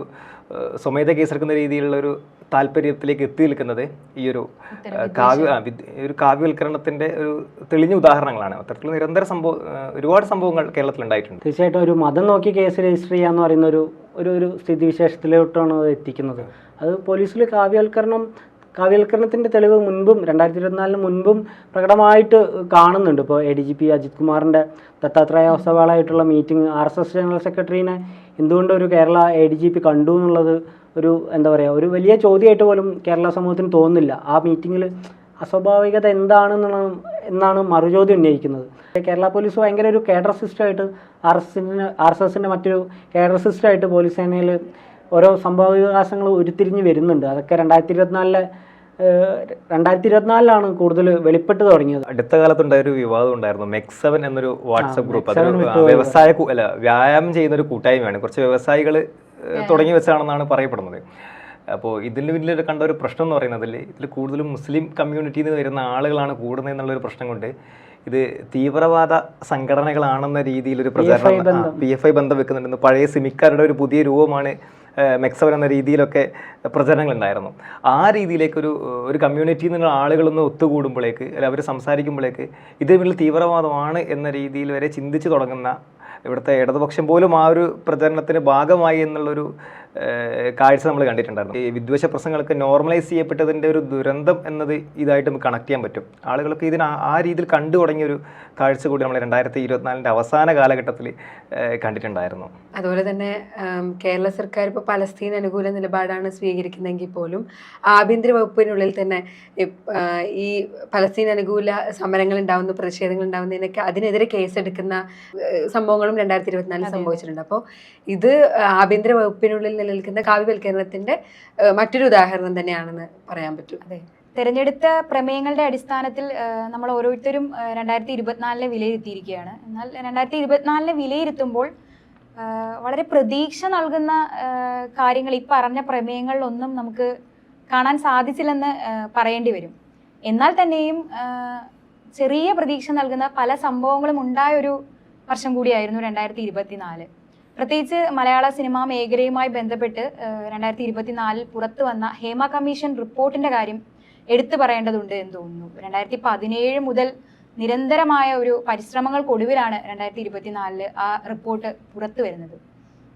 സ്വമേധ കേസെടുക്കുന്ന രീതിയിലുള്ള ഒരു താല്പര്യത്തിലേക്ക് എത്തി നിൽക്കുന്നത് ഈ ഒരു കാവ്യവൽക്കരണത്തിൻ്റെ ഒരു തെളിഞ്ഞ ഉദാഹരണങ്ങളാണ്. അത്തരത്തിലുള്ള ഒരുപാട് സംഭവങ്ങൾ കേരളത്തിൽ ഉണ്ടായിട്ടുണ്ട്. തീർച്ചയായിട്ടും ഒരു മതം നോക്കി കേസ് രജിസ്റ്റർ ചെയ്യാന്ന് പറയുന്ന ഒരു സ്ഥിതിവിശേഷത്തിലോട്ടാണ് അത് എത്തിക്കുന്നത്. അത് പോലീസിൽ കാവ്യവൽക്കരണത്തിൻ്റെ തെളിവ് മുൻപും 2024 മുൻപും പ്രകടമായിട്ട് കാണുന്നുണ്ട്. ഇപ്പോൾ ADGP അജിത് കുമാറിൻ്റെ ദത്താത്രേയ ഒസവാളായിട്ടുള്ള മീറ്റിംഗ് RSS ജനറൽ സെക്രട്ടറീനെ എന്തുകൊണ്ട് ഒരു കേരള ADGP കണ്ടു എന്നുള്ളത് ഒരു എന്താ പറയുക ഒരു വലിയ ചോദ്യമായിട്ട് പോലും കേരള സമൂഹത്തിന് തോന്നുന്നില്ല. ആ മീറ്റിങ്ങിൽ അസ്വാഭാവികത എന്നാണ് മറുചോദ്യം ഉന്നയിക്കുന്നത്. കേരള പോലീസ് ഭയങ്കര ഒരു കേഡർ സിസ്റ്റമായിട്ട് RSSൻ്റെ മറ്റൊരു കേഡർ സിസ്റ്റമായിട്ട് പോലീസ് സേനയിൽ ഓരോ സംഭവവികാസങ്ങൾ ഉരുത്തിരിഞ്ഞ് വരുന്നുണ്ട്. അതൊക്കെ 2024 കൂടുതൽ വെളിപ്പെട്ട് തുടങ്ങിയത്. അടുത്ത കാലത്തുണ്ടായ ഒരു വിവാദം ഉണ്ടായിരുന്നു. MEX7 എന്നൊരു വാട്സപ്പ് ഗ്രൂപ്പ്. അതൊരു വ്യായാമം ചെയ്യുന്ന ഒരു കൂട്ടായ്മയാണ്. കുറച്ച് വ്യവസായികൾ തുടങ്ങി വെച്ചാണെന്നാണ് പറയപ്പെടുന്നത്. അപ്പോൾ ഇതിന് പിന്നിൽ കണ്ട ഒരു പ്രശ്നം എന്ന് പറയുന്നതിൽ ഇതിൽ കൂടുതലും മുസ്ലിം കമ്മ്യൂണിറ്റിയിൽ നിന്ന് വരുന്ന ആളുകളാണ് കൂടുന്നത് എന്നുള്ളൊരു പ്രശ്നം കൊണ്ട് ഇത് തീവ്രവാദ സംഘടനകളാണെന്ന രീതിയിലൊരു പ്രചാരണം PFI ബന്ധം വെക്കുന്നുണ്ടെന്ന് പഴയ സിമിക്കാരുടെ ഒരു പുതിയ രൂപമാണ് MEX7 എന്ന രീതിയിലൊക്കെ പ്രചരണങ്ങളുണ്ടായിരുന്നു. ആ രീതിയിലേക്ക് ഒരു കമ്മ്യൂണിറ്റിയിൽ നിന്നുള്ള ആളുകളൊന്ന് ഒത്തുകൂടുമ്പോഴേക്ക് അല്ല അവർ സംസാരിക്കുമ്പോഴേക്ക് ഇത് വലിയ തീവ്രവാദമാണ് എന്ന രീതിയിൽ വരെ ചിന്തിച്ച് തുടങ്ങുന്ന ഇവിടുത്തെ ഇടതുപക്ഷം പോലും ആ ഒരു പ്രചരണത്തിന് ഭാഗമായി എന്നുള്ളൊരു കാഴ്ച നമ്മൾ കണ്ടിട്ടുണ്ടായിരുന്നു. ഈ വിദ്വേഷ പ്രശ്നങ്ങൾക്ക് നോർമലൈസ് ചെയ്യപ്പെട്ടതിൻ്റെ ഒരു ദുരന്തം എന്നത് ഇതായിട്ട് നമുക്ക് കണക്ട് ചെയ്യാൻ പറ്റും. ആളുകൾക്ക് ഇതിന് ആ രീതിയിൽ കണ്ടു തുടങ്ങിയ ഒരു കാഴ്ച കൂടി നമ്മൾ 2024 അവസാന കാലഘട്ടത്തിൽ കണ്ടിട്ടുണ്ടായിരുന്നു. അതുപോലെ തന്നെ കേരള സർക്കാർ ഇപ്പോൾ പലസ്തീൻ അനുകൂല നിലപാടാണ് സ്വീകരിക്കുന്നതെങ്കിൽ പോലും ആഭ്യന്തര വകുപ്പിനുള്ളിൽ തന്നെ ഈ പലസ്തീൻ അനുകൂല സമരങ്ങൾ ഉണ്ടാകുന്ന പ്രതിഷേധങ്ങൾ ഉണ്ടാകുന്നതിനൊക്കെ അതിനെതിരെ കേസെടുക്കുന്ന സംഭവങ്ങളും 2024 സംഭവിച്ചിട്ടുണ്ട്. അപ്പോൾ ഇത് ആഭ്യന്തര വകുപ്പിനുള്ളിൽ നിലനിൽക്കുന്ന കാവ്യവൽക്കരണത്തിന്റെ മറ്റൊരു ഉദാഹരണം തന്നെയാണെന്ന് പറയാൻ പറ്റും. അതെ, തെരഞ്ഞെടുത്ത പ്രമേയങ്ങളുടെ അടിസ്ഥാനത്തിൽ നമ്മൾ ഓരോരുത്തരും 2024 വിലയിരുത്തിയിരിക്കുകയാണ്. എന്നാൽ 2024 വിലയിരുത്തുമ്പോൾ വളരെ പ്രതീക്ഷ നൽകുന്ന കാര്യങ്ങൾ ഈ പറഞ്ഞ പ്രമേയങ്ങളിലൊന്നും നമുക്ക് കാണാൻ സാധിച്ചില്ലെന്ന് പറയേണ്ടി വരും. എന്നാൽ തന്നെയും ചെറിയ പ്രതീക്ഷ നൽകുന്ന പല സംഭവങ്ങളും ഉണ്ടായൊരു വർഷം കൂടിയായിരുന്നു 2024. പ്രത്യേകിച്ച് മലയാള സിനിമാ മേഖലയുമായി ബന്ധപ്പെട്ട് 2024 പുറത്തു വന്ന ഹേമ കമ്മീഷൻ റിപ്പോർട്ടിന്റെ കാര്യം എടുത്തു പറയേണ്ടതുണ്ട് എന്ന് തോന്നുന്നു. 2017 മുതൽ നിരന്തരമായ ഒരു പരിശ്രമങ്ങൾക്കൊടുവിലാണ് 2024 ആ റിപ്പോർട്ട് പുറത്തു വരുന്നത്.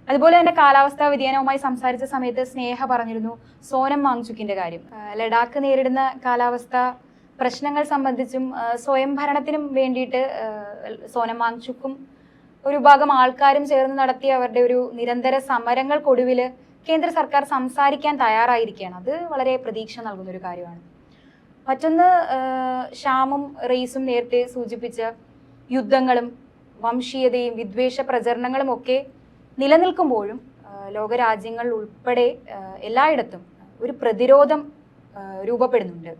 അതുപോലെ തന്നെ കാലാവസ്ഥാ വ്യതിയാനവുമായി സംസാരിച്ച സമയത്ത് സ്നേഹ പറഞ്ഞിരുന്നു സോനം വാങ്ചുക്കിന്റെ കാര്യം. ലഡാക്ക് നേരിടുന്ന കാലാവസ്ഥ പ്രശ്നങ്ങൾ സംബന്ധിച്ചും സ്വയംഭരണത്തിനും വേണ്ടിയിട്ട് സോനം വാങ്ചുക്കും ഒരു ഭാഗം ആൾക്കാരും ചേർന്ന് നടത്തിയ അവരുടെ ഒരു നിരന്തര സമരങ്ങൾക്കൊടുവിൽ കേന്ദ്ര സർക്കാർ സംസാരിക്കാൻ തയ്യാറായിരിക്കുകയാണ്. അത് വളരെ പ്രതീക്ഷ നൽകുന്ന ഒരു കാര്യമാണ്. മറ്റൊന്ന് ഷാമും റെയ്സും നേരത്തെ സൂചിപ്പിച്ച യുദ്ധങ്ങളും വംശീയതയും വിദ്വേഷ പ്രചരണങ്ങളും ഒക്കെ നിലനിൽക്കുമ്പോഴും ലോകരാജ്യങ്ങൾ ഉൾപ്പെടെ എല്ലായിടത്തും ഒരു പ്രതിരോധം രൂപപ്പെടുന്നുണ്ട്.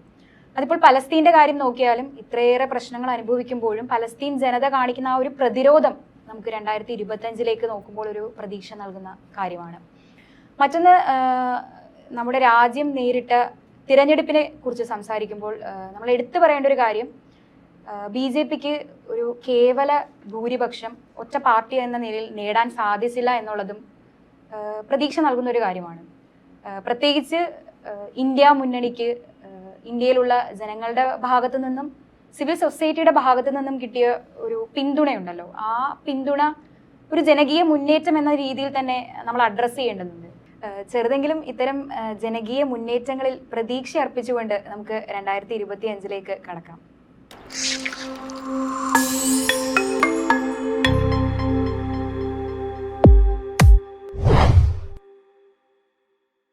അതിപ്പോൾ പലസ്തീൻ്റെ കാര്യം നോക്കിയാലും ഇത്രയേറെ പ്രശ്നങ്ങൾ അനുഭവിക്കുമ്പോഴും പലസ്തീൻ ജനത കാണിക്കുന്ന ആ ഒരു പ്രതിരോധം നമുക്ക് 2025 നോക്കുമ്പോൾ ഒരു പ്രതീക്ഷ നൽകുന്ന കാര്യമാണ്. മറ്റൊന്ന്, നമ്മുടെ രാജ്യം നേരിട്ട തിരഞ്ഞെടുപ്പിനെ കുറിച്ച് സംസാരിക്കുമ്പോൾ നമ്മൾ എടുത്തു പറയേണ്ട ഒരു കാര്യം, BJPക്ക് ഒരു കേവല ഭൂരിപക്ഷം ഒറ്റ പാർട്ടി എന്ന നിലയിൽ നേടാൻ സാധിച്ചില്ല എന്നുള്ളതും പ്രതീക്ഷ നൽകുന്ന ഒരു കാര്യമാണ്. പ്രത്യേകിച്ച് ഇന്ത്യ മുന്നണിക്ക് ഇന്ത്യയിലുള്ള ജനങ്ങളുടെ ഭാഗത്തു നിന്നും സിവിൽ സൊസൈറ്റിയുടെ ഭാഗത്തു നിന്നും കിട്ടിയ ഒരു പിന്തുണയുണ്ടല്ലോ, ആ പിന്തുണ ഒരു ജനകീയ മുന്നേറ്റം എന്ന രീതിയിൽ തന്നെ നമ്മൾ അഡ്രസ്സ് ചെയ്യേണ്ടതുണ്ട്. ചെറുതെങ്കിലും ഇത്തരം ജനകീയ മുന്നേറ്റങ്ങളിൽ പ്രതീക്ഷ അർപ്പിച്ചുകൊണ്ട് നമുക്ക് 2025 കടക്കാം.